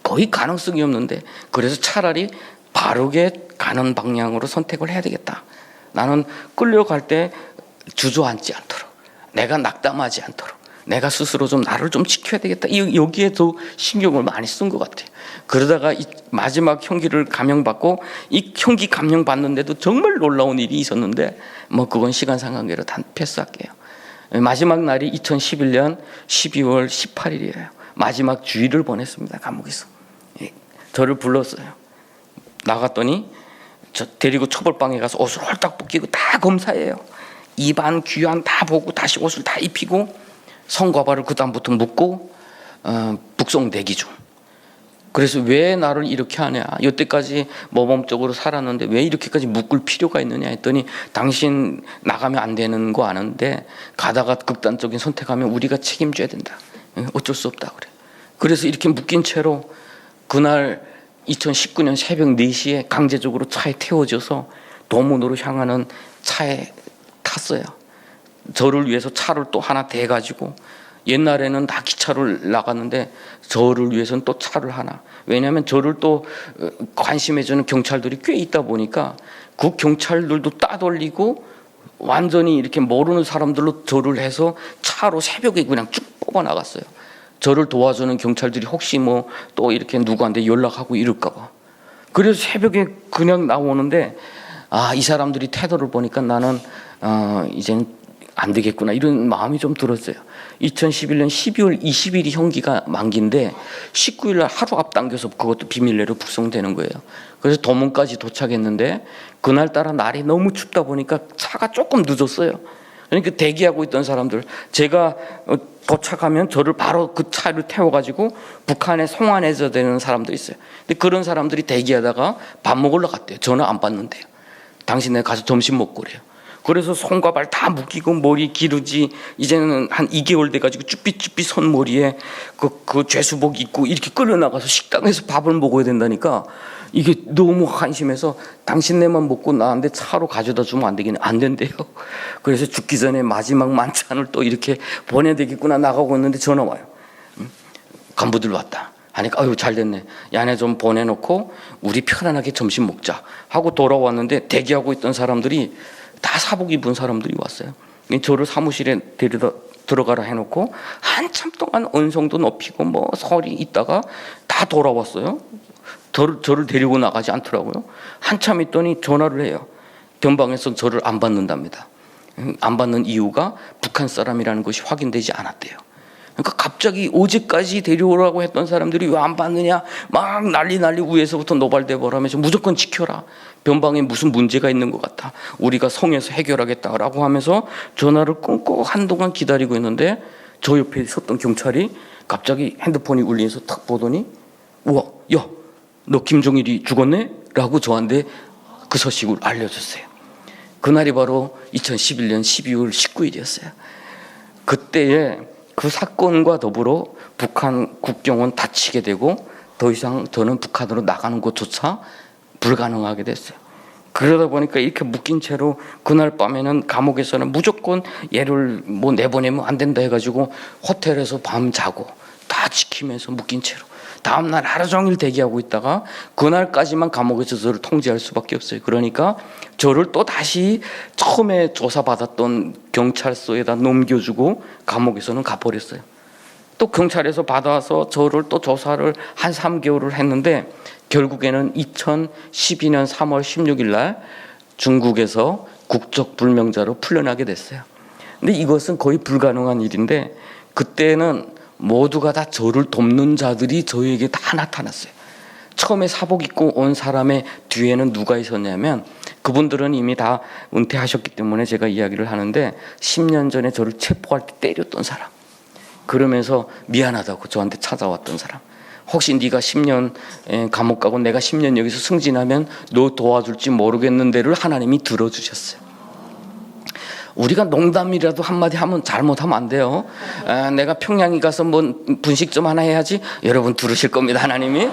거의 가능성이 없는데, 그래서 차라리 바르게 가는 방향으로 선택을 해야 되겠다. 나는 끌려갈 때 주저앉지 않도록, 내가 낙담하지 않도록, 내가 스스로 좀 나를 좀 지켜야 되겠다. 여기에 더 신경을 많이 쓴 것 같아요. 그러다가 이 마지막 형기를 감형받고, 이 형기 감형받는데도 정말 놀라운 일이 있었는데, 뭐 그건 시간 상관계로 다 패스할게요. 마지막 날이 2011년 12월 18일이에요. 마지막 주일을 보냈습니다. 감옥에서. 저를 불렀어요. 나갔더니 저 데리고 처벌방에 가서 옷을 홀딱 벗기고 다 검사해요. 입안, 귀안 다 보고 다시 옷을 다 입히고 성과발을 그 다음부터 묻고 북송 대기 중. 그래서 왜 나를 이렇게 하냐, 여태까지 모범적으로 살았는데 왜 이렇게까지 묶을 필요가 있느냐 했더니, 당신 나가면 안 되는 거 아는데 가다가 극단적인 선택하면 우리가 책임져야 된다. 어쩔 수 없다 그래. 그래서 이렇게 묶인 채로 그날 2019년 새벽 4시에 강제적으로 차에 태워져서 도문으로 향하는 차에 탔어요. 저를 위해서 차를 또 하나 대가지고, 옛날에는 다 기차를 나갔는데 저를 위해서는 또 차를 하나. 왜냐하면 저를 또 관심해주는 경찰들이 꽤 있다 보니까 그 경찰들도 따돌리고 완전히 이렇게 모르는 사람들로 저를 해서 차로 새벽에 그냥 쭉 뽑아 나갔어요. 저를 도와주는 경찰들이 혹시 뭐 또 이렇게 누구한테 연락하고 이럴까 봐. 그래서 새벽에 그냥 나오는데, 이 사람들이 태도를 보니까 나는 이젠 안 되겠구나, 이런 마음이 좀 들었어요. 2011년 12월 20일이 형기가 만기인데 19일 날 하루 앞당겨서 그것도 비밀내로 북송되는 거예요. 그래서 도문까지 도착했는데 그날따라 날이 너무 춥다 보니까 차가 조금 늦었어요. 그러니까 대기하고 있던 사람들, 제가 도착하면 저를 바로 그 차를 태워가지고 북한에 송환해서 되는 사람들이 있어요. 근데 그런 사람들이 대기하다가 밥 먹으러 갔대요. 전화 안 받는데요. 당신네 가서 점심 먹고 그래요. 그래서 손과 발 다 묶이고 머리 기르지, 이제는 한 2개월 돼가지고 쭈삣쭈삣 선 머리에 그 죄수복 입고 이렇게 끌려나가서 식당에서 밥을 먹어야 된다니까, 이게 너무 한심해서 당신네만 먹고 나한테 차로 가져다 주면 안 되겠네. 안 된대요. 그래서 죽기 전에 마지막 만찬을 또 이렇게 보내야 되겠구나 나가고 있는데 전화 와요. 간부들 왔다 하니까 아유 잘 됐네. 야네 좀 보내놓고 우리 편안하게 점심 먹자 하고 돌아왔는데, 대기하고 있던 사람들이 다 사복 입은 사람들이 왔어요. 저를 사무실에 데려다 들어가라 해놓고 한참 동안 언성도 높이고 뭐 설이 있다가 다 돌아왔어요. 저를 데리고 나가지 않더라고요. 한참 있더니 전화를 해요. 변방에서 저를 안 받는답니다. 안 받는 이유가 북한 사람이라는 것이 확인되지 않았대요. 그러니까 갑자기 어제까지 데려오라고 했던 사람들이 왜 안 받느냐, 막 난리 위에서부터 노발대 버라면서 무조건 지켜라, 변방에 무슨 문제가 있는 것 같아, 우리가 성에서 해결하겠다라고 하면서 전화를 끊고 한동안 기다리고 있는데, 저 옆에 있었던 경찰이 갑자기 핸드폰이 울리면서 탁 보더니, 우와, 야, 너 김종일이 죽었네? 라고 저한테 그 소식을 알려줬어요. 그날이 바로 2011년 12월 19일이었어요. 그때에 그 사건과 더불어 북한 국경은 닫히게 되고 더 이상 저는 북한으로 나가는 것조차 불가능하게 됐어요. 그러다 보니까 이렇게 묶인 채로 그날 밤에는 감옥에서는 무조건 얘를 뭐 내보내면 안 된다 해가지고 호텔에서 밤 자고 다 지키면서 묶인 채로 다음날 하루 종일 대기하고 있다가 그날까지만 감옥에서 저를 통제할 수밖에 없어요. 그러니까 저를 또 다시 처음에 조사받았던 경찰서에다 넘겨주고 감옥에서는 가버렸어요. 또 경찰에서 받아서 저를 또 조사를 한 3개월을 했는데, 결국에는 2012년 3월 16일 날 중국에서 국적 불명자로 풀려나게 됐어요. 근데 이것은 거의 불가능한 일인데, 그때는 모두가 다 저를 돕는 자들이 저에게 다 나타났어요. 처음에 사복 입고 온 사람의 뒤에는 누가 있었냐면, 그분들은 이미 다 은퇴하셨기 때문에 제가 이야기를 하는데, 10년 전에 저를 체포할 때 때렸던 사람, 그러면서 미안하다고 저한테 찾아왔던 사람, 혹시 네가 10년 감옥 가고 내가 10년 여기서 승진하면 너 도와줄지 모르겠는데를 하나님이 들어주셨어요. 우리가 농담이라도 한마디 하면 잘못하면 안 돼요. 내가 평양에 가서 뭐 분식점 하나 해야지, 여러분 들으실 겁니다. 하나님이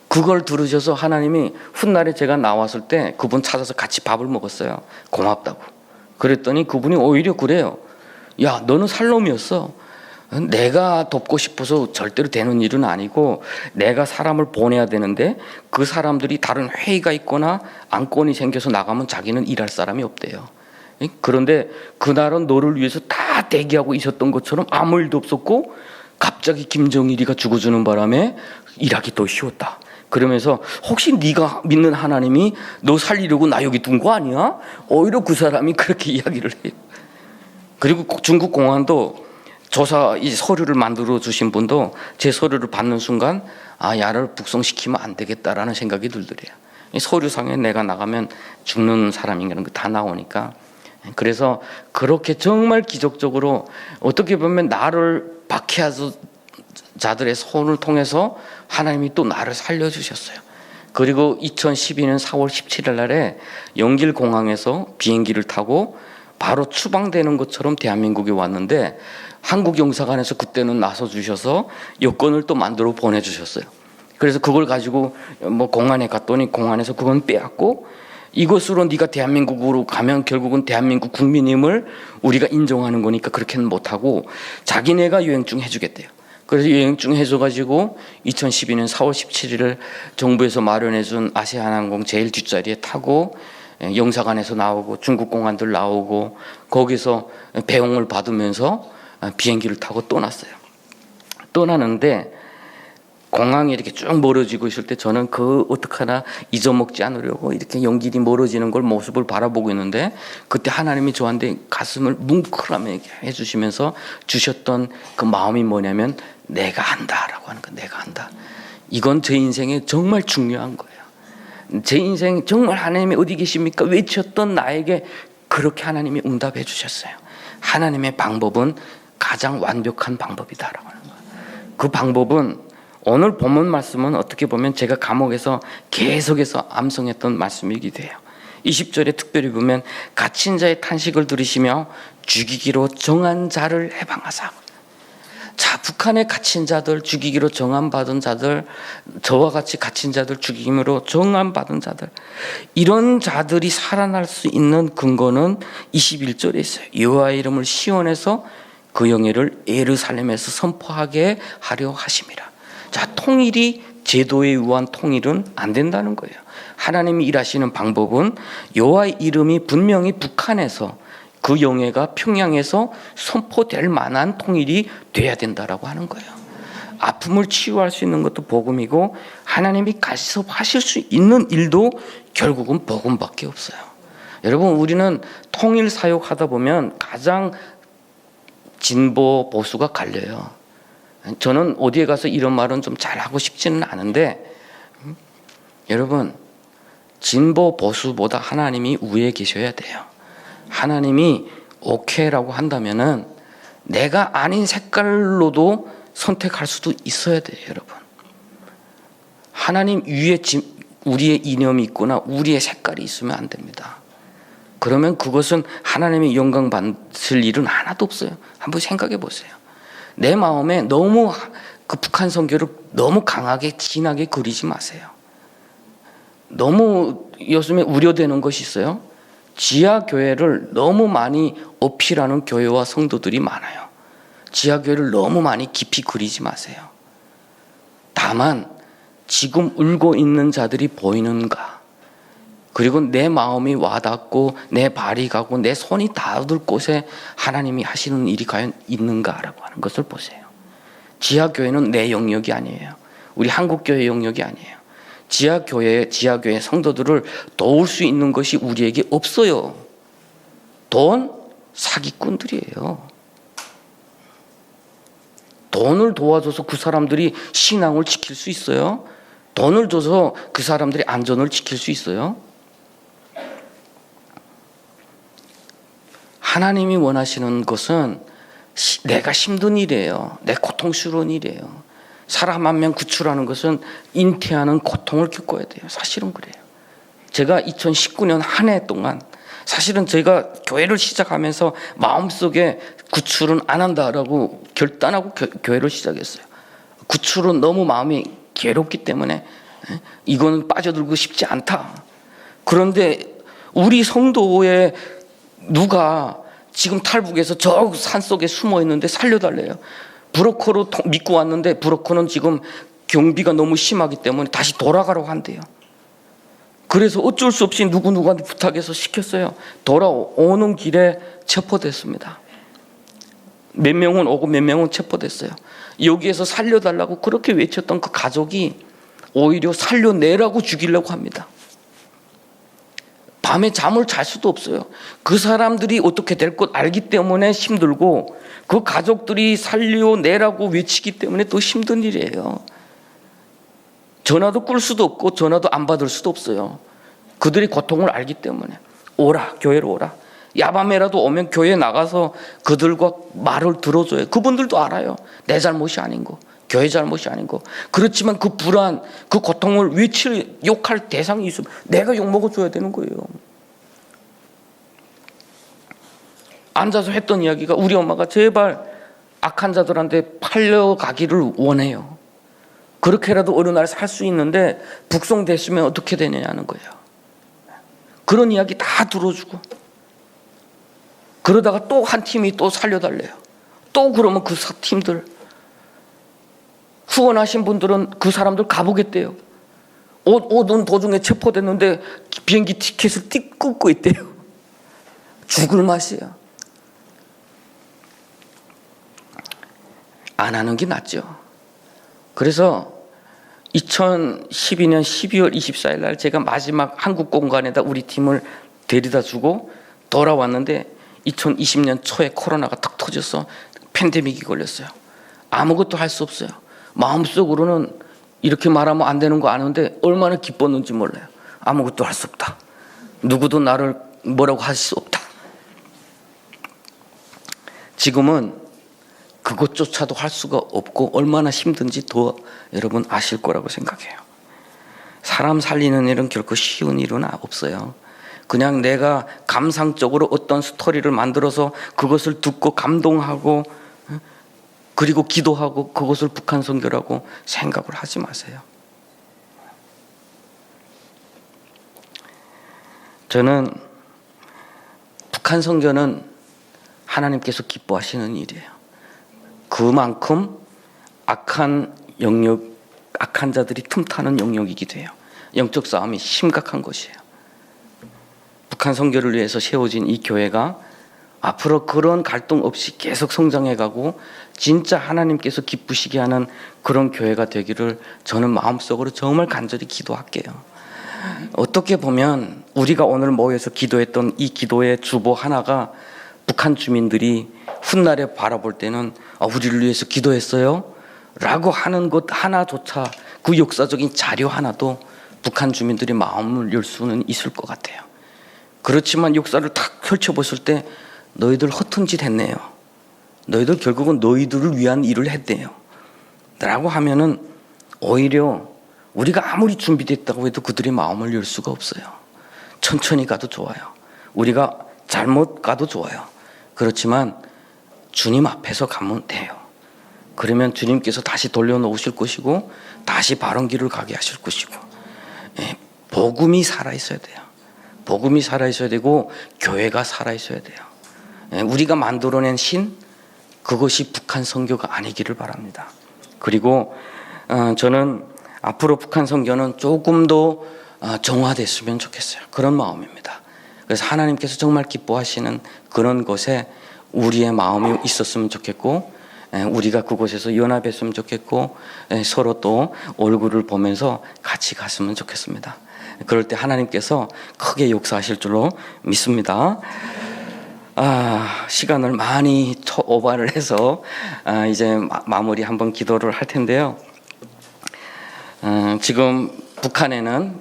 그걸 들으셔서 하나님이 훗날에 제가 나왔을 때 그분 찾아서 같이 밥을 먹었어요. 고맙다고. 그랬더니 그분이 오히려 그래요. 야, 너는 살놈이었어. 내가 돕고 싶어서 절대로 되는 일은 아니고 내가 사람을 보내야 되는데 그 사람들이 다른 회의가 있거나 안건이 생겨서 나가면 자기는 일할 사람이 없대요. 그런데 그날은 너를 위해서 다 대기하고 있었던 것처럼 아무 일도 없었고 갑자기 김정일이가 죽어주는 바람에 일하기 더 쉬웠다. 그러면서 혹시 네가 믿는 하나님이 너 살리려고 나 여기 둔 거 아니야? 오히려 그 사람이 그렇게 이야기를 해요. 그리고 중국 공안도 조사 이 서류를 만들어 주신 분도 제 서류를 받는 순간 야를 북송시키면 안 되겠다라는 생각이 들더래요. 이 서류상에 내가 나가면 죽는 사람이라는 거 다 나오니까. 그래서 그렇게 정말 기적적으로 어떻게 보면 나를 박해하던 자들의 손을 통해서 하나님이 또 나를 살려주셨어요. 그리고 2012년 4월 17일 날에 영길공항에서 비행기를 타고 바로 추방되는 것처럼 대한민국에 왔는데 한국 영사관에서 그때는 나서 주셔서 여권을 또 만들어 보내주셨어요. 그래서 그걸 가지고 공안에 갔더니 공안에서 그건 빼앗고 이것으로 네가 대한민국으로 가면 결국은 대한민국 국민임을 우리가 인정하는 거니까 그렇게는 못하고 자기네가 여행증 해주겠대요. 그래서 여행증 해줘가지고 2012년 4월 17일을 정부에서 마련해준 아시아나항공 제일 뒷자리에 타고 영사관에서 나오고 중국 공안들 나오고 거기서 배웅을 받으면서 비행기를 타고 떠났어요. 떠나는데 공항이 이렇게 쭉 멀어지고 있을 때 저는 그 어떡하나 잊어먹지 않으려고 이렇게 연길이 멀어지는 걸 모습을 바라보고 있는데 그때 하나님이 저한테 가슴을 뭉클하게 해주시면서 주셨던 그 마음이 뭐냐면 내가 한다라고 하는 거. 내가 한다. 이건 제 인생에 정말 중요한 거예요. 제 인생 정말 하나님이 어디 계십니까? 외쳤던 나에게 그렇게 하나님이 응답해 주셨어요. 하나님의 방법은 가장 완벽한 방법이다라고 하는 거예요. 그 방법은 오늘 본문 말씀은 어떻게 보면 제가 감옥에서 계속해서 암송했던 말씀이기도 해요. 20절에 특별히 보면 갇힌 자의 탄식을 들으시며 죽이기로 정한 자를 해방하사. 자, 북한에 갇힌 자들, 죽이기로 정함받은 자들, 저와 같이 갇힌 자들, 죽임으로 정함받은 자들, 이런 자들이 살아날 수 있는 근거는 21절에 있어요. 여호와의 이름을 시온에서 그 영예를 예루살렘에서 선포하게 하려 하심이라. 자, 통일이 제도에 의한 통일은 안 된다는 거예요. 하나님이 일하시는 방법은 여호와의 이름이 분명히 북한에서 그 영예가 평양에서 선포될 만한 통일이 돼야 된다라고 하는 거예요. 아픔을 치유할 수 있는 것도 복음이고 하나님이 가서 하실 수 있는 일도 결국은 복음밖에 없어요. 여러분, 우리는 통일 사역하다 보면 가장 진보 보수가 갈려요. 저는 어디에 가서 이런 말은 좀 잘하고 싶지는 않은데 여러분, 진보 보수보다 하나님이 위에 계셔야 돼요. 하나님이 오케이라고 한다면은 내가 아닌 색깔로도 선택할 수도 있어야 돼요, 여러분. 하나님 위에 우리의 이념이 있거나 우리의 색깔이 있으면 안 됩니다. 그러면 그것은 하나님의 영광 받을 일은 하나도 없어요. 한번 생각해 보세요. 내 마음에 너무 그 북한 선교를 너무 강하게 진하게 그리지 마세요. 너무 요즘에 우려되는 것이 있어요. 지하교회를 너무 많이 어필하는 교회와 성도들이 많아요. 지하교회를 너무 많이 깊이 그리지 마세요. 다만 지금 울고 있는 자들이 보이는가, 그리고 내 마음이 와닿고 내 발이 가고 내 손이 닿을 곳에 하나님이 하시는 일이 과연 있는가라고 하는 것을 보세요. 지하교회는 내 영역이 아니에요. 우리 한국교회 영역이 아니에요. 지하교회 성도들을 도울 수 있는 것이 우리에게 없어요. 돈 사기꾼들이에요. 돈을 도와줘서 그 사람들이 신앙을 지킬 수 있어요? 돈을 줘서 그 사람들이 안전을 지킬 수 있어요? 하나님이 원하시는 것은 내가 힘든 일이에요. 내 고통스러운 일이에요. 사람 한 명 구출하는 것은 잉태하는 고통을 겪어야 돼요. 사실은 그래요. 제가 2019년 한 해 동안 사실은 제가 교회를 시작하면서 마음속에 구출은 안 한다라고 결단하고 교회를 시작했어요. 구출은 너무 마음이 괴롭기 때문에 이거는 빠져들고 싶지 않다. 그런데 우리 성도에 누가 지금 탈북해서 저 산속에 숨어 있는데 살려달래요. 브로커로 믿고 왔는데 브로커는 지금 경비가 너무 심하기 때문에 다시 돌아가라고 한대요. 그래서 어쩔 수 없이 누구누구한테 부탁해서 시켰어요. 돌아오는 길에 체포됐습니다. 몇 명은 오고 몇 명은 체포됐어요. 여기에서 살려달라고 그렇게 외쳤던 그 가족이 오히려 살려내라고 죽이려고 합니다. 밤에 잠을 잘 수도 없어요. 그 사람들이 어떻게 될 것 알기 때문에 힘들고 그 가족들이 살려내라고 외치기 때문에 또 힘든 일이에요. 전화도 끌 수도 없고 전화도 안 받을 수도 없어요. 그들이 고통을 알기 때문에 오라, 교회로 오라. 야밤에라도 오면 교회에 나가서 그들과 말을 들어줘요. 그분들도 알아요. 내 잘못이 아닌 거, 교회 잘못이 아닌 거. 그렇지만 그 불안, 그 고통을 욕할 대상이 있으면 내가 욕먹어줘야 되는 거예요. 앉아서 했던 이야기가 우리 엄마가 제발 악한 자들한테 팔려가기를 원해요. 그렇게라도 어느 날 살 수 있는데 북송됐으면 어떻게 되느냐는 거예요. 그런 이야기 다 들어주고 그러다가 또 한 팀이 또 살려달래요. 또 그러면 그 팀들 후원하신 분들은 그 사람들 가보겠대요. 오던 도중에 체포됐는데 비행기 티켓을 끊고 있대요. 죽을 맛이야. 안 하는 게 낫죠. 그래서 2012년 12월 24일 날 제가 마지막 한국 공간에다 우리 팀을 데려다 주고 돌아왔는데 2020년 초에 코로나가 탁 터져서 팬데믹이 걸렸어요. 아무것도 할 수 없어요. 마음속으로는 이렇게 말하면 안 되는 거 아는데 얼마나 기뻤는지 몰라요. 아무것도 할 수 없다. 누구도 나를 뭐라고 할 수 없다. 지금은 그것조차도 할 수가 없고 얼마나 힘든지 더 여러분 아실 거라고 생각해요. 사람 살리는 일은 결코 쉬운 일은 없어요. 그냥 내가 감상적으로 어떤 스토리를 만들어서 그것을 듣고 감동하고 그리고 기도하고 그것을 북한 선교라고 생각을 하지 마세요. 저는 북한 선교는 하나님께서 기뻐하시는 일이에요. 그만큼 악한 자들이 틈타는 영역이기도 해요. 영적 싸움이 심각한 것이에요. 북한 선교를 위해서 세워진 이 교회가 앞으로 그런 갈등 없이 계속 성장해가고 진짜 하나님께서 기쁘시게 하는 그런 교회가 되기를 저는 마음속으로 정말 간절히 기도할게요. 어떻게 보면 우리가 오늘 모여서 기도했던 이 기도의 주보 하나가 북한 주민들이 훗날에 바라볼 때는 우리를 위해서 기도했어요? 라고 하는 것 하나조차 그 역사적인 자료 하나도 북한 주민들이 마음을 열 수는 있을 것 같아요. 그렇지만 역사를 탁 펼쳐봤을 때 너희들 허튼 짓 했네요. 너희들 결국은 너희들을 위한 일을 했대요. 라고 하면은 오히려 우리가 아무리 준비됐다고 해도 그들의 마음을 열 수가 없어요. 천천히 가도 좋아요. 우리가 잘못 가도 좋아요. 그렇지만 주님 앞에서 가면 돼요. 그러면 주님께서 다시 돌려놓으실 것이고 다시 바른 길을 가게 하실 것이고 복음이 살아있어야 돼요. 복음이 살아있어야 되고 교회가 살아있어야 돼요. 우리가 만들어낸 신 그것이 북한 선교가 아니기를 바랍니다. 그리고 저는 앞으로 북한 선교는 조금 더 정화됐으면 좋겠어요. 그런 마음입니다. 그래서 하나님께서 정말 기뻐하시는 그런 것에 우리의 마음이 있었으면 좋겠고 우리가 그곳에서 연합했으면 좋겠고 서로 또 얼굴을 보면서 같이 갔으면 좋겠습니다. 그럴 때 하나님께서 크게 역사하실 줄로 믿습니다. 시간을 많이 오버를 해서 이제 마무리 한번 기도를 할 텐데요. 지금 북한에는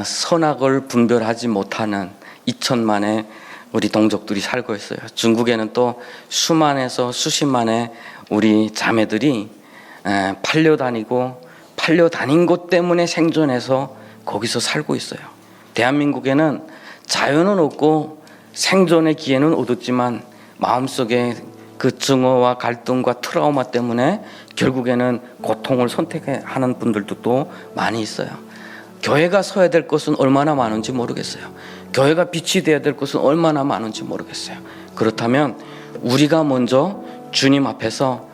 선악을 분별하지 못하는 2천만의 우리 동족들이 살고 있어요. 중국에는 또 수만에서 수십만의 우리 자매들이 팔려다닌 것 때문에 생존해서 거기서 살고 있어요. 대한민국에는 자유는 없고 생존의 기회는 얻었지만 마음속에 그 증오와 갈등과 트라우마 때문에 결국에는 고통을 선택하는 분들도 또 많이 있어요. 교회가 서야 될 것은 얼마나 많은지 모르겠어요. 교회가 빛이 되어야 될 것은 얼마나 많은지 모르겠어요. 그렇다면 우리가 먼저 주님 앞에서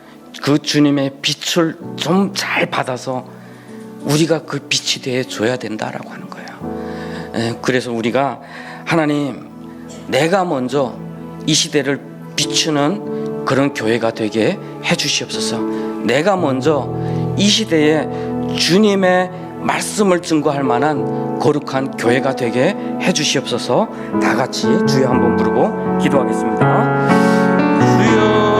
그 주님의 빛을 좀 잘 받아서 우리가 그 빛이 되어 줘야 된다라고 하는 거예요. 그래서 우리가 하나님, 내가 먼저 이 시대를 비추는 그런 교회가 되게 해주시옵소서. 내가 먼저 이 시대에 주님의 말씀을 증거할 만한 거룩한 교회가 되게 해주시옵소서. 다 같이 주여 한번 부르고 기도하겠습니다. 주여